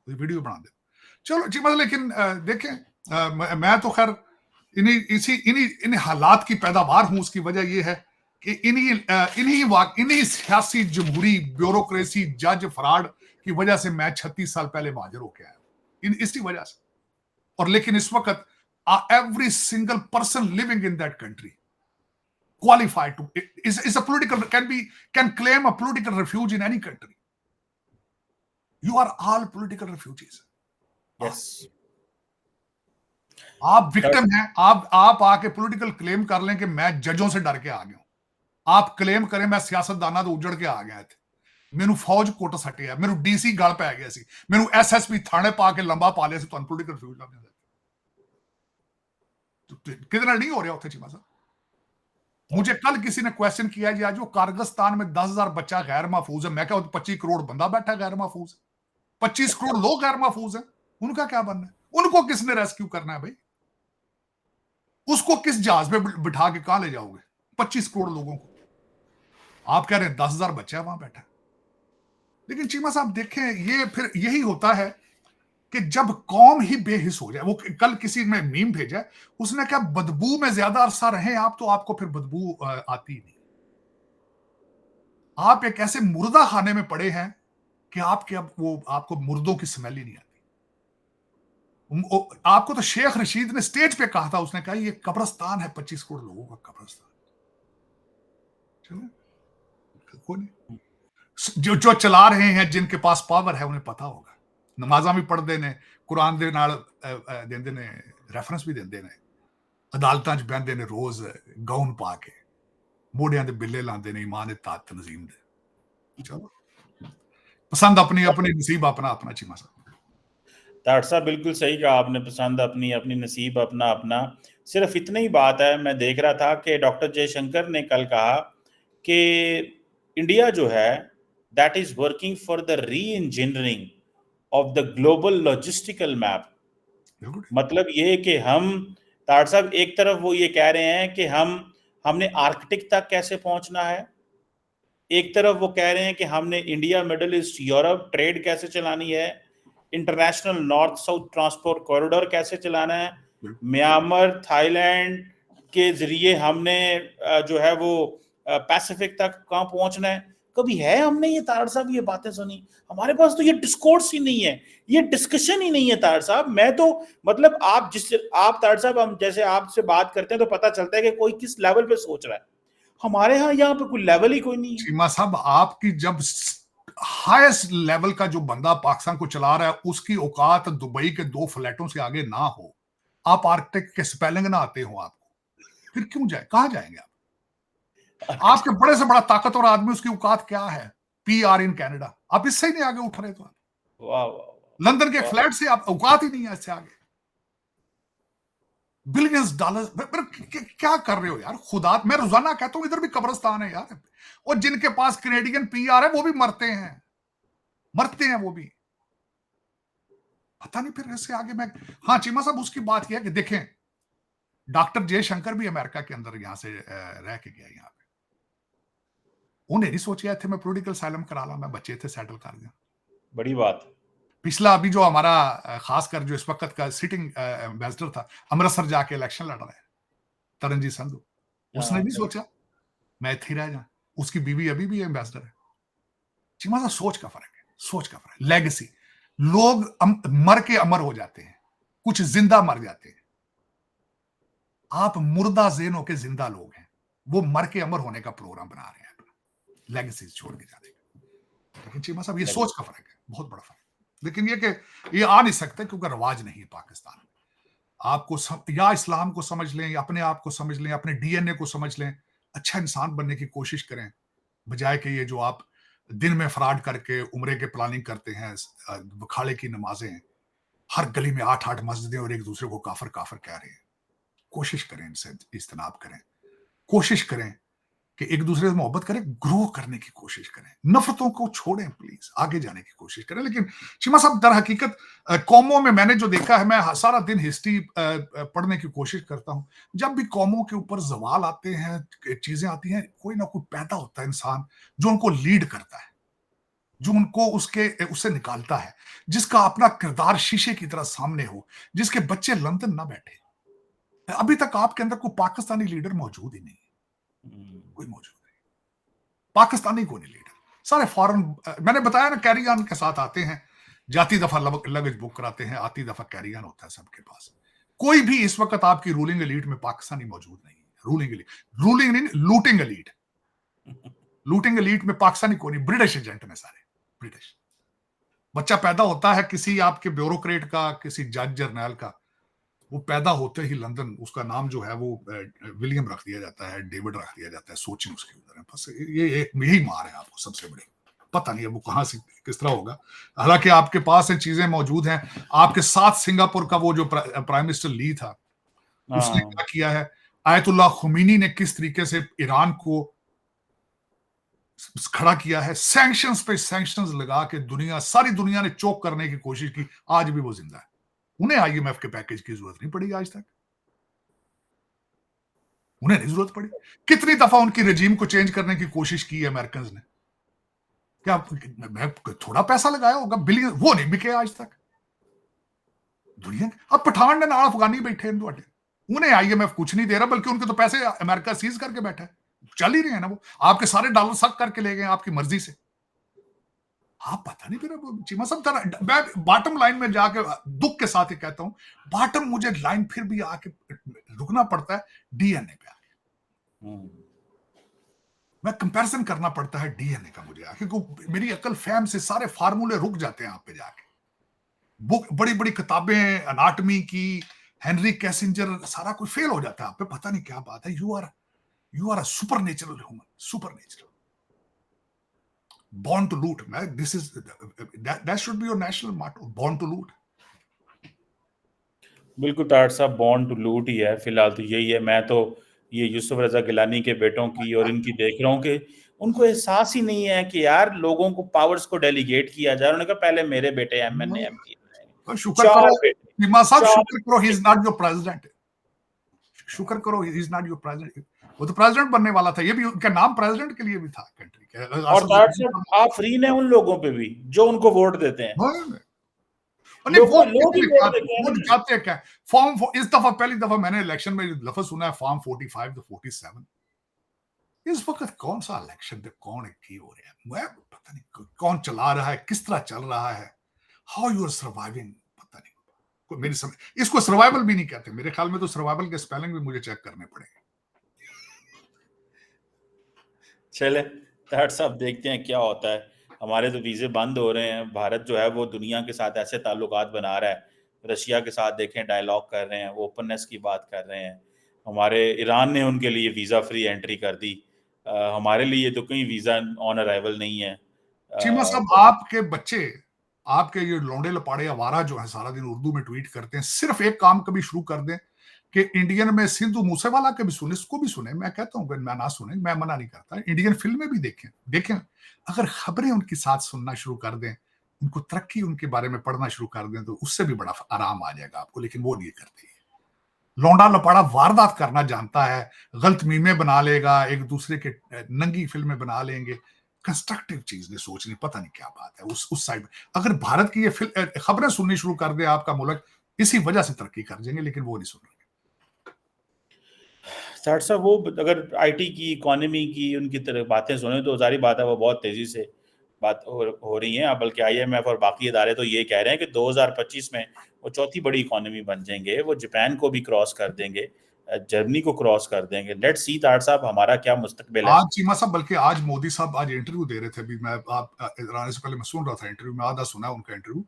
वीडियो बना दे। चलो चीमा, लेकिन देखें, मैं तो खैर इन्हीं हालात की पैदावार हूं। उसकी वजह यह है कि इन्हीं सियासी जमहूरी ब्यूरोक्रेसी जज फ्रॉड की वजह से मैं 36 साल पहले महाजर होके आया, इसी वजह से। और लेकिन इस वक्त every single person living in that country qualified to is a political can claim a political refuge in any country. You are all political refugees. Yes. आप विक्टिम हैं। आप आके पॉलिटिकल क्लेम कर लें कि मैं जजों से डर के आ गया हूं। आप क्लेम करें मैं सियासतदाना तो उजड़ के आ गया थे, मैनू फौज कोट सटिया, मैनू डीसी गल पै गया सी, मैनू एसएसपी थाने पा के लंबा पा लिया सी, तुहानू पॉलिटिकल रिफ्यूज लग जाता। कितना नहीं हो रहा उत्थे चीमा साहब? मुझे कल किसी ने क्वेश्चन किया जी, आज वो कारगिस्तान में 10,000 बच्चा गैर महफूज है। मैं क्या 25 करोड़ बंदा बैठा गैर महफूज, 25 करोड़ लोग गैर महफूज है, उनका क्या बनना है? उनको किसने रेस्क्यू करना है भाई? उसको किस जहाज पे बिठा के कहां ले जाओगे 25 करोड़ लोगों को? आप कह रहे हैं 10,000 बच्चा है वहां बैठा। लेकिन चीमा साहब देखें, ये फिर यही होता है कि जब कौम ही बेहिस हो जाए। वो कल किसी ने मीम भेजा, उसने कहा बदबू में ज्यादा अरसा रहे आप तो आपको फिर बदबू आती नहीं। आप एक ऐसे मुर्दा खाने में पड़े हैं कि आपके अब वो आपको मुर्दों की स्मेल ही नहीं आती। आपको तो शेख रशीद ने स्टेज पे कहा था, उसने कहा ये कब्रिस्तान है 25 करोड़ लोगों का कब्रिस्तान। चलो कोई नहीं, जो जो चला रहे हैं, जिनके पास पावर है उन्हें पता होगा। नमाजा भी पढ़ते ने, कुरान दे नाल देंदे ने, रेफरेंस भी देंदे ने, अदालतां च बहंदे ने रोज गाउन पा के, मोढ़ियां दे बिल्ले लांदे ने ईमान तात तनजीम दे। चलो पसंद अपनी अपनी, नसीब अपना अपना। चीमा साहब ताड़ साहब बिल्कुल सही कहा आपने, पसंद अपनी अपनी, नसीब अपना अपना। सिर्फ इतनी ही बात है, मैं देख रहा था कि डॉक्टर जयशंकर ने कल कहा कि इंडिया जो है that is working for the री engineering of the global logistical map. मतलब ये कि हम, ताड़ साहब एक तरफ वो ये कह रहे हैं कि हमने आर्कटिक तक कैसे पहुंचना है, एक तरफ वो कह रहे हैं कि हमने India middle east Europe trade कैसे चलानी है, international north south transport corridor कैसे चलाना है, म्यांमार थाईलैंड के जरिए हमने जो है वो पैसिफिक तक कहाँ पहुंचना है। कभी है हमने ये तार साहब ये बातें सुनी? हमारे पास तो ये डिस्कोर्स ही नहीं है, ये डिस्कशन ही नहीं है तार साहब। मैं तो मतलब आप तार साहब, हम जैसे आपसे बात करते हैं तो पता चलता है कि कोई किस लेवल पे सोच रहा है। हमारे यहाँ पे कोई लेवल ही कोई नहीं है। चीमा साहब, आपकी जब हाईएस्ट लेवल का जो बंदा पाकिस्तान को चला रहा है उसकी औकात दुबई के 2 फ्लैटों से आगे ना हो, आप आर्कटिक के स्पेलिंग ना आते हो आपको, फिर क्यों जाए? कहां जाएंगे आप? आपके बड़े से बड़ा ताकतवर आदमी, उसकी औकात क्या है? PR इन कनाडा, आप इससे ही नहीं आगे उठ रहे। तो आप वाह वाह लंदन के वाह, फ्लैट से आप औकात ही नहीं है इससे आगे। बिलियंस डॉलर क्या कर रहे हो यार? खुदा, मैं रोजाना कहता हूं इधर भी कब्रिस्तान है यार। और जिनके पास कैनेडियन PR है वो भी मरते हैं वो भी। पता नहीं फिर इससे आगे मैं। हाँ चीमा साहब, उसकी बात यह है कि देखें, डॉक्टर जयशंकर भी अमेरिका के अंदर यहां से रह के गया यहाँ पे। उन्हें नहीं सोचा थे मैं पोलिटिकल साइलम करा ला, मैं बच्चे थे सेटल कर दिया। बड़ी बात। पिछला अभी जो हमारा खासकर जो इस वक्त का सिटिंग एम्बेसडर था, अमृतसर जाके इलेक्शन लड़ रहा है, तरनजीत संधू, उसने भी सोचा मैं इथे रह जाऊं। उसकी बीवी अभी भी एम्बेसडर है। चीमा साहब, सोच का फर्क है, सोच का फर्क है। लेगेसी, लोग मर के अमर हो जाते हैं, कुछ जिंदा मर जाते हैं। आप मुर्दा ज़ेन होके जिंदा लोग हैं, वो मर के अमर होने का प्रोग्राम बना रहे हैं अपना, लेगेसी छोड़ के जाने का। लेकिन चीमा साहब, ये सोच का फर्क है, बहुत बड़ा फर्क। लेकिन ये कि ये आ नहीं सकते क्योंकि रवाज नहीं है पाकिस्तान में। आपको या इस्लाम को समझ लें, या अपने आप को समझ लें, अपने DNA को समझ लें, अच्छा इंसान बनने की कोशिश करें, बजाय कि ये जो आप दिन में फ्रॉड करके उम्रे के प्लानिंग करते हैं, बखाड़े की नमाजें, हर गली में 8-8 मस्जिदें और एक दूसरे को काफर काफर कह रहे हैं। कोशिश करें, इनसे इज्तनाब करें, कोशिश करें कि एक दूसरे से मोहब्बत करें, ग्रो करने की कोशिश करें, नफरतों को छोड़ें, प्लीज आगे जाने की कोशिश करें। लेकिन चीमा साहब, दर हकीकत कौमों में मैंने जो देखा है, मैं सारा दिन हिस्ट्री पढ़ने की कोशिश करता हूं, जब भी कौमों के ऊपर जवाल आते हैं, चीजें आती हैं, कोई ना कोई पैदा होता है इंसान जो उनको लीड करता है, जो उनको उससे निकालता है, जिसका अपना किरदार शीशे की तरह सामने हो, जिसके बच्चे लंदन ना बैठे। अभी तक आपके अंदर कोई पाकिस्तानी लीडर मौजूद ही नहीं, कोई मौजूद नहीं, पाकिस्तानी कोई नहीं लीडर, सारे फॉरेन। मैंने बताया ना, कैरी ऑन के साथ आते हैं, जाती दफा लगेज बुक कराते हैं, आती दफा कैरी ऑन होता है सबके पास। कोई भी इस वक्त आपकी रूलिंग एलीट में पाकिस्तानी मौजूद नहीं है। रूलिंग नहीं, लूटिंग एलीट। लूटिंग एलीट में पाकिस्तानी कोई नहीं, ब्रिटिश एजेंट में सारे ब्रिटिश। बच्चा पैदा होता है किसी आपके ब्यूरोक्रेट का, किसी जज जर्नल का, वो पैदा होते ही लंदन, उसका नाम जो है वो विलियम रख दिया जाता है, डेविड रख दिया जाता है, सोचें उसके उधर है। बस ये यही मार है आपको सबसे बड़ी। पता नहीं है वो कहां से किस तरह होगा। हालांकि आपके पास चीजें मौजूद हैं। आपके साथ सिंगापुर का वो जो प्राइम मिनिस्टर ली था, उसने क्या किया है, आयतुल्लाह खुमैनी ने किस तरीके से ईरान को खड़ा किया है, सैंक्शंस पे सैंक्शंस लगा के सारी दुनिया ने चोक करने की कोशिश की, आज भी वो जिंदा है। उन्हें आईएमएफ के पैकेज की जरूरत नहीं पड़ी आज तक, उन्हें नहीं जरूरत पड़ी। कितनी दफा उनकी रजीम को चेंज करने की कोशिश की है अमेरिकन ने, क्या मैं थोड़ा पैसा लगाया होगा, बिलियन, वो नहीं बिके आज तक दुनिया। अब पठान ने नाल अफगानी बैठे हैं तुहाडे, उन्हें आईएमएफ कुछ नहीं दे रहा, बल्कि उनके तो पैसे अमेरिका सीज करके बैठा है, चल ही रहे हैं ना, वो आपके सारे डॉलर सक करके ले गए आपकी मर्जी से। आप पता नहीं, फिर चीमा साहब मैं बॉटम लाइन में जाके दुख के साथ ही कहता हूं, बॉटम मुझे लाइन फिर भी आके रुकना पड़ता है डीएनए पे आके, मैं कंपैरिजन करना पड़ता है डीएनए का मुझे आके, क्योंकि मेरी अकल फैम से सारे फार्मूले रुक जाते हैं आप पे जाके। बुक बड़ी बड़ी किताबें अनाटमी की, हेनरी कैसिंजर, सारा कुछ फेल हो जाता है आप पे, पता नहीं क्या बात है। You are a supernatural human, supernatural, born to loot, man. This is that should be your national motto, born to loot. बिल्कुल तार साहब, बॉर्न टू लूट ही है फिलहाल, तो यही है। मैं तो ये यूसुफ रजा गिलानी के बेटों की और इनकी देख रहा हूँ कि उनको एहसास ही नहीं है कि यार लोगों को पावर्स को डेलीगेट किया जाए। उन्होंने कहा पहले मेरे बेटे एमएनए एमपी तो शुक्र चार करो बेटे, बीमा साहब, चार शुक्र करो he is not your president, शुक्र करो he is not your president. वो तो प्रेसिडेंट बनने वाला था, ये भी उनका नाम प्रेसिडेंट के लिए भी था कंट्री के। और तार साहब आप फ्री ने उन लोगों पे भी जो उनको वोट देते हैं। नहीं, लोग वोट ही वोट देते हैं वोट ना। जाते हैं क्या फॉर्म, इस दफा पहली दफा मैंने इलेक्शन में लफ्ज सुना है फॉर्म 45 to 47। इस वक्त कौन सा इलेक्शन थे, कौन की हो रहा है, मैं पता नहीं कौन चला रहा है, किस तरह चल रहा है, हाउ यू आर सर्वाइविंग, पता नहीं। कोई मेरी समझ, इसको सर्वाइवल भी नहीं कहते मेरे ख्याल में, तो सर्वाइवल के स्पेलिंग भी मुझे चेक करने पड़ेंगे। चले तार साहब, देखते हैं क्या होता है। हमारे तो वीजे बंद हो रहे हैं, भारत जो है वो दुनिया के साथ ऐसे ताल्लुकात बना रहा है, रशिया के साथ देखें डायलॉग कर रहे हैं, ओपननेस की बात कर रहे हैं। हमारे ईरान ने उनके लिए वीजा फ्री एंट्री कर दी, हमारे लिए तो कहीं वीजा ऑन अराइवल नहीं है। चीमा साहब, आपके बच्चे, आपके ये लौंडे लपाड़े आवारा जो है सारा दिन उर्दू में ट्वीट करते हैं, सिर्फ एक काम कभी शुरू कर दें कि इंडियन में सिद्धू मूसेवाला के भी सुने, इसको भी सुने, मैं कहता हूँ मैं ना सुने, मैं मना नहीं करता, इंडियन फिल्में भी देखें अगर खबरें उनके साथ सुनना शुरू कर दें, उनको तरक्की उनके बारे में पढ़ना शुरू कर दें, तो उससे भी बड़ा आराम आ जाएगा आपको। लेकिन वो नहीं करती, लौंडा लपाड़ा वारदात करना जानता है, गलत मीमें बना लेगा, एक दूसरे के नंगी फिल्में बना लेंगे, कंस्ट्रक्टिव चीज नहीं सोचनी, पता नहीं क्या बात है उस साइड में। अगर भारत की ये खबरें सुननी शुरू कर दे आपका मुल्क, इसी वजह से तरक्की कर जाएंगे, लेकिन वो नहीं सुन रहे। सर साहब, वो अगर आईटी की, इकोनॉमी की उनकी तरह बातें सुने तो जारी बात है वो बहुत तेजी से बात हो रही है। बल्कि आईएमएफ और बाकी इदारे तो ये कह रहे हैं कि 2025 में वो चौथी बड़ी इकोनॉमी बन जाएंगे, वो जापान को भी क्रॉस कर देंगे, जर्मनी को क्रॉस कर देंगे। लेट्स सी तार साहब हमारा क्या मुस्तकबिल है। आज चीमा साहब, बल्कि आज मोदी साहब आज इंटरव्यू दे रहे थे, अभी मैं आप आने से पहले मैं सुन रहा था इंटरव्यू में, आधा सुना उनका इंटरव्यू।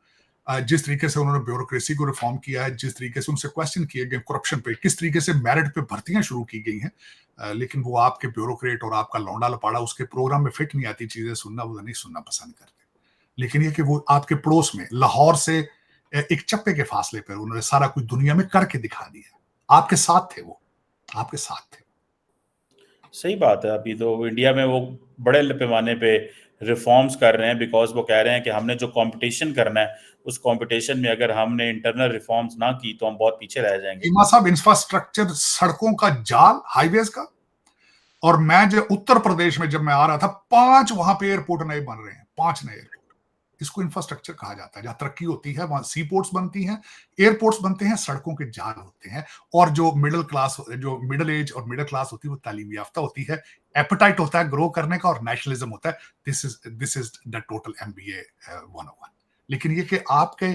जिस तरीके से उन्होंने ब्यूरोक्रेसी को रिफॉर्म किया है, जिस तरीके से उनसे क्वेश्चन किए गए करप्शन पे, किस तरीके से मेरिट पे भर्तियां शुरू की गई हैं, लेकिन वो आपके ब्यूरोक्रेट और आपका लौंडा लपाड़ा उसके प्रोग्राम में फिट नहीं आती चीजें सुनना, वो नहीं सुनना पसंद करते। लेकिन ये कि वो आपके पड़ोस में लाहौर से एक चप्पे के फासले पर उन्होंने सारा कुछ दुनिया में करके दिखा दिया, आपके साथ थे, वो आपके साथ थे। सही बात है। अभी तो इंडिया में वो बड़े पैमाने पे रिफॉर्म्स कर रहे हैं, बिकॉज वो कह रहे हैं कि हमने जो कंपटीशन करना है उस कंपटीशन में अगर हमने इंटरनल रिफॉर्म्स ना की तो हम बहुत पीछे रह जाएंगे। इमा साहब, इंफ्रास्ट्रक्चर, सड़कों का जाल, हाईवेज का, और मैं जो उत्तर प्रदेश में जब मैं आ रहा था, 5 वहां पे एयरपोर्ट नए बन रहे हैं, 5 नए एयरपोर्ट, इसको इंफ्रास्ट्रक्चर कहा जाता है। जहां तरक्की होती है वहां सी पोर्ट्स बनती हैं, एयरपोर्ट्स बनते हैं, सड़कों के जाल होते हैं, और जो मिडिल क्लास, जो मिडिल एज और मिडिल क्लास होती है वो तालीम याफ्ता होती है, एपेटाइट होता है ग्रो करने का, और नेशनलिज्म होता है। This is the total MBA 101। लेकिन ये कि आपके,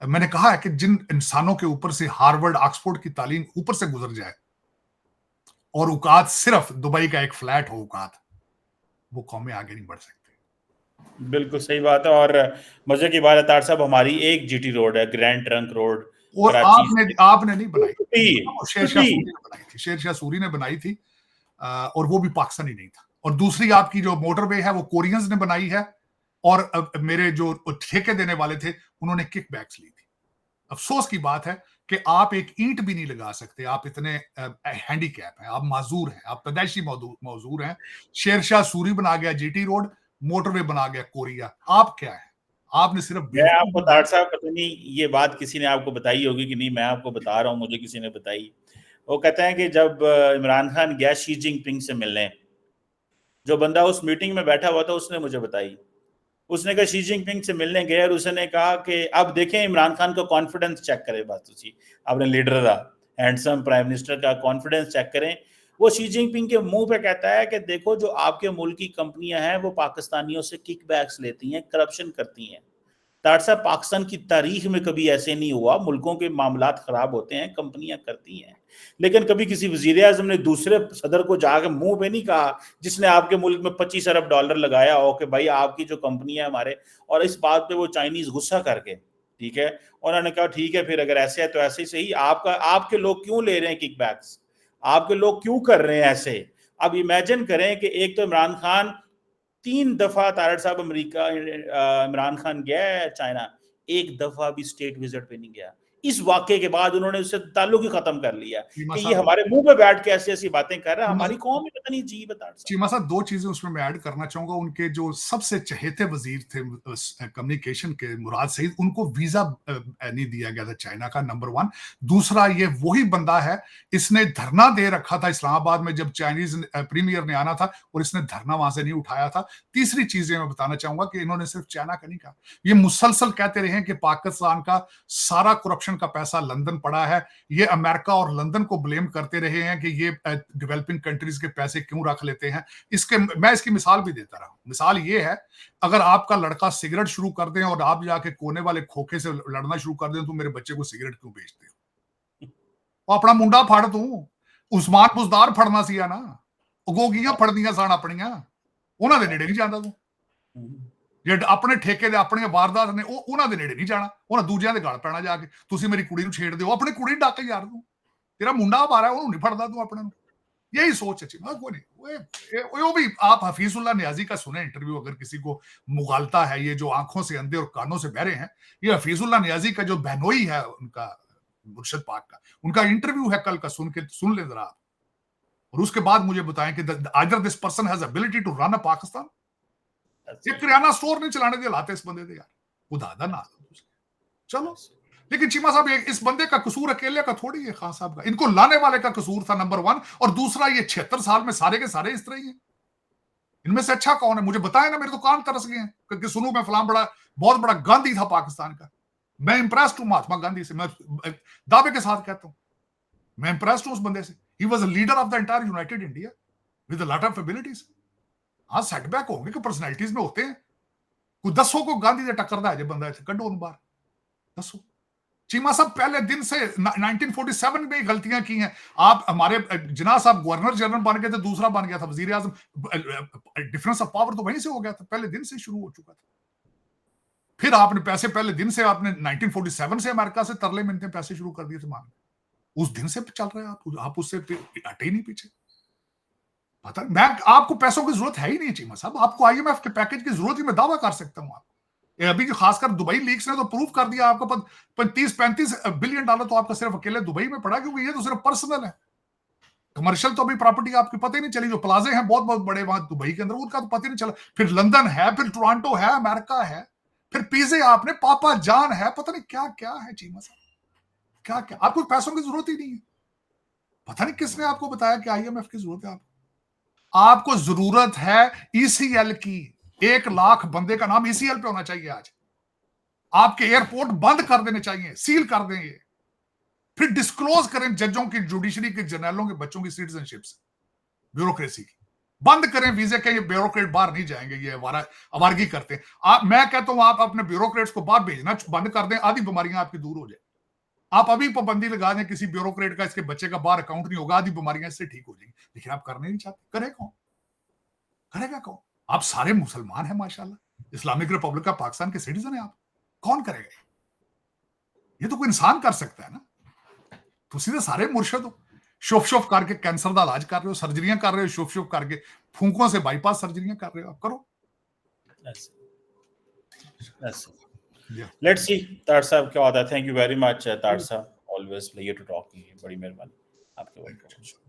मैंने कहा है कि जिन इंसानों के ऊपर से हार्वर्ड ऑक्सफोर्ड की तालीम ऊपर से गुजर जाए और औकात सिर्फ दुबई का एक फ्लैट हो औकात, वो कौमें आगे नहीं बढ़ सकती। बिल्कुल सही बात है। और मजे की बात है तार साहब, हमारी एक जीटी रोड है, ग्रैंड ट्रंक रोड, और कराची आपने नहीं बनाई, टूटी शेरशाह टूटी। सूरी ने बनाई थी, शेरशाह सूरी ने बनाई थी, और वो भी पाकिस्तानी नहीं था। और दूसरी आपकी जो मोटरवे है वो कोरियंस ने बनाई है, और मेरे जो ठेके देने वाले थे उन्होंने किक बैक्स ली थी। अफसोस की बात है कि आप एक ईंट भी नहीं लगा सकते, आप इतने हैंडीकैप हैं, आप माजूर हैं, आप पैदाइशी माजूर हैं। शेरशाह सूरी बना गया जीटी रोड, मोटरवे बना गया कोरिया, आप क्या है? आपने सिर्फ मैं आपको तार साहब, पता नहीं ये बात किसी ने आपको बताई होगी कि नहीं, मैं आपको बता रहा हूँ, मुझे किसी ने बताई। वो कहते हैं कि जब इमरान खान गया शी जिनपिंग से मिलने, जो बंदा उस मीटिंग में बैठा हुआ था उसने मुझे बताई, उसने कहा शी जिनपिंग से मिलने गए और उसने कहा कि अब देखें इमरान खान का कॉन्फिडेंस चेक करें, बात उसी अपने लीडर का, हैंडसम प्राइम मिनिस्टर का कॉन्फिडेंस चेक करें। वो शी जिनपिंग के मुंह पे कहता है कि देखो जो आपके मुल्क की कंपनियां हैं वो पाकिस्तानियों से किकबैक्स लेती हैं, करप्शन करती हैं। तार साहब, पाकिस्तान की तारीख में कभी ऐसे नहीं हुआ, मुल्कों के मामलात खराब होते हैं, कंपनियां करती हैं, लेकिन कभी किसी वजीर आजम ने दूसरे सदर को जाकर मुंह पे नहीं कहा, जिसने आपके मुल्क में $25 अरब लगाया हो, कि भाई आपकी जो कंपनी है हमारे, और इस बात पे वो चाइनीज गुस्सा करके, ठीक है, उन्होंने कहा ठीक है फिर अगर ऐसे है तो ऐसे ही सही, आपका आपके लोग क्यों ले रहे हैं किकबैक्स, आपके लोग क्यों कर रहे हैं ऐसे। अब इमेजिन करें कि एक तो इमरान खान 3 दफा, तारड़ साहब, अमेरिका, इमरान खान गया है चाइना, एक दफा भी स्टेट विजिट पे नहीं गया। इस वाक्य के बाद उन्होंने उससे ताल्लुक ही खत्म कर लिया कि ये हमारे मुंह पे बैठ के ऐसी ऐसी बातें कर रहा है, हमारी कौम में पता नहीं जी। बता चीमा साहब, दो चीजें उसमें मैं ऐड करना चाहूंगा। उनके जो सबसे चहेते वजीर थे कम्युनिकेशन के, मुराद सईद, उनको वीजा नहीं दिया गया था चाइना का, नंबर 1। दूसरा, ये वही बंदा है, इसने धरना दे रखा था इस्लामाबाद में जब चाइनीज प्रीमियर ने आना था, और इसने धरना वहां से नहीं उठाया था। तीसरी चीज मैं बताना चाहूंगा कि इन्होंने सिर्फ चाइना का नहीं कहा, ये मुसलसल कहते रहे हैं कि पाकिस्तान का सारा करप्शन का पैसा लंदन पड़ा है। ये अमेरिका और लंदन को ब्लेम करते रहे हैं कि ये डेवलपिंग कंट्रीज के पैसे क्यों रख लेते हैं। मैं इसकी मिसाल भी देता रहा हूं। मिसाल ये है, अगर आपका लड़का सिगरेट शुरू कर दे और आप जाके कोने वाले खोखे से लड़ना शुरू कर दें, तो मेरे बच्चे को सिगरेट क्यों बेचते हो? वो अपना मुंडा फड़ तू, उस्मान बुजदार फड़ना सी ना, गोगियां फड़दियां सन अपनियां, ਉਹਨਾਂ ਦੇ ਨੇੜੇ ਨਹੀਂ ਜਾਂਦਾ ਤੂੰ। ਜੇ ਆਪਣੇ ਠੇਕੇ ਦੇ ਆਪਣੀਆਂ ਵਾਰਦਾਤ ਨੇ, ਉਹ ਉਹਨਾਂ ਦੇ ਨੇੜੇ ਨਹੀਂ ਜਾਣਾ, ਉਹਨਾਂ ਦੂਜਿਆਂ ਦੇ ਗਲ ਪੈਣਾ ਜਾ ਕੇ। ਤੁਸੀਂ ਮੇਰੀ ਕੁੜੀ ਨੂੰ ਛੇੜਦੇ ਹੋ, ਆਪਣੀ ਕੁੜੀ ਡੱਕ ਯਾਰ, ਤੂੰ ਤੇਰਾ ਮੁੰਡਾ ਮਾਰਾ, ਉਹਨੂੰ ਨਹੀਂ ਫੜਦਾ ਤੂੰ ਆਪਣੇ ਨੂੰ। यही सोच है। कोई नहीं, वो भी आप हफीजुल्लाह नियाजी का सुने इंटरव्यू, अगर किसी को मुगालता है ये जो आंखों से अंधे और कानों से बहरे हैं, ये हफीजुल्लाह नियाजी का जो बहनोई है उनका, मुर्शद पाक का, उनका इंटरव्यू है कल का, सुन ले जरा आप, और उसके बाद मुझे बताएं कि either this person has ability to run a Pakistan. ये किराना स्टोर नहीं चलाने दे लाते इस बंदे दे यार, खुदा दा ना। चलो, लेकिन चीमा साहब, इस बंदे का कसूर अकेले का थोड़ी है, खान साहब का, इनको लाने वाले का कसूर था, नंबर 1। और दूसरा, ये 76 साल में सारे के सारे इस तरह ही हैं। इनमें से अच्छा कौन है मुझे बताए ना, मेरे तो कान तरस गए हैं क्योंकि सुनू मैं फलां बहुत बड़ा गांधी था पाकिस्तान का। मैं इंप्रेस्ड हूं महात्मा गांधी से, मैं दावे के साथ कहता हूं, मैं इंप्रेस्ड हूं उस बंदे से। He was a leader of the entire United India with a lot of abilities. हाँ, सेटबैक होंगे कि पर्सनैलिटीज में होते हैं, कोई दसों को गांधी से टक्कर है जो बंदा है, कड्डो उन बार दसो। चीमा साहब, पहले दिन से 1947 में ही गलतियां की हैं। आप हमारे जिन्ना साहब गवर्नर जनरल बन गए थे, दूसरा बन गया था वजीर आजम, डिफरेंस ऑफ पावर तो वहीं से हो गया था, पहले दिन से शुरू हो चुका था। फिर आपने पैसे पहले दिन से, आपने 1947 से अमेरिका से तरले मिलते पैसे शुरू कर दिए थे मांगने, उस दिन से चल रहे हैं आप उससे हटे ही नहीं पीछे। पता, मैं आपको पैसों की जरूरत है ही नहीं चीमा साहब, आपको आईएमएफ के पैकेज की जरूरत ही, मैं दावा कर सकता हूं। अभी जो खासकर दुबई लीक्स ने तो प्रूव कर दिया, आपको 30-35 बिलियन डॉलर तो आपका सिर्फ अकेले दुबई में पड़ा, क्योंकि ये तो सिर्फ पर्सनल है। कमर्शियल तो अभी प्रॉपर्टी आपको पता ही नहीं चली, जो प्लाजे हैं बहुत बहुत बड़े वहां दुबई के अंदर, उनका तो पता ही नहीं चला। फिर लंदन है, फिर टोरंटो है, अमेरिका है, फिर पीजे आपने, पापा जान है, पता नहीं क्या क्या है चीमा साहब, क्या क्या। आपको पैसों की जरूरत ही नहीं है। पता नहीं किसने आपको बताया कि आईएमएफ की जरूरत है। आपको जरूरत है ईसीएल की। 1 लाख बंदे का नाम ईसीएल पे होना चाहिए आज। आपके एयरपोर्ट बंद कर देने चाहिए, सील कर देंगे। फिर डिस्क्लोज करें जजों की, जुडिशरी के, जर्नलों के बच्चों की सिटीजनशिप्स, ब्यूरोक्रेसी की बंद करें। वीजे के ये ब्यूरोक्रेट बाहर नहीं जाएंगे, ये आवारगी करते हैं। मैं कहता हूं आप अपने ब्यूरोक्रेट्स को बाहर भेजना बंद कर दें, आधी बीमारियां आपकी दूर हो जाए। आप अभी पाबंदी लगा दें किसी ब्यूरोक्रेट का, इसके बच्चे का बाहर अकाउंट नहीं होगा, आधी बीमारियां इससे ठीक हो जाएंगी। लेकिन आप करने नहीं चाहते, करे कौन, करेगा कौन? आप सारे मुसलमान हैं माशाल्लाह, इस्लामिक रिपब्लिक ऑफ पाकिस्तान के सिटीजन हैं आप, कौन करेगा? ये तो कोई इंसान कर सकता है ना। तो सीधे सारे मुर्शद हो, शुफ करके कैंसर का इलाज कर रहे हो, सर्जरियां कर रहे हो, शुफ करके फूकों से बाईपास सर्जरियां कर रहे हो, आप करो। लेट्स सी तार साहब क्या होता है। थैंक यू वेरी मच तार साहब, ऑलवेज प्लेयर टू टॉक। बड़ी मेहरबानी आपके।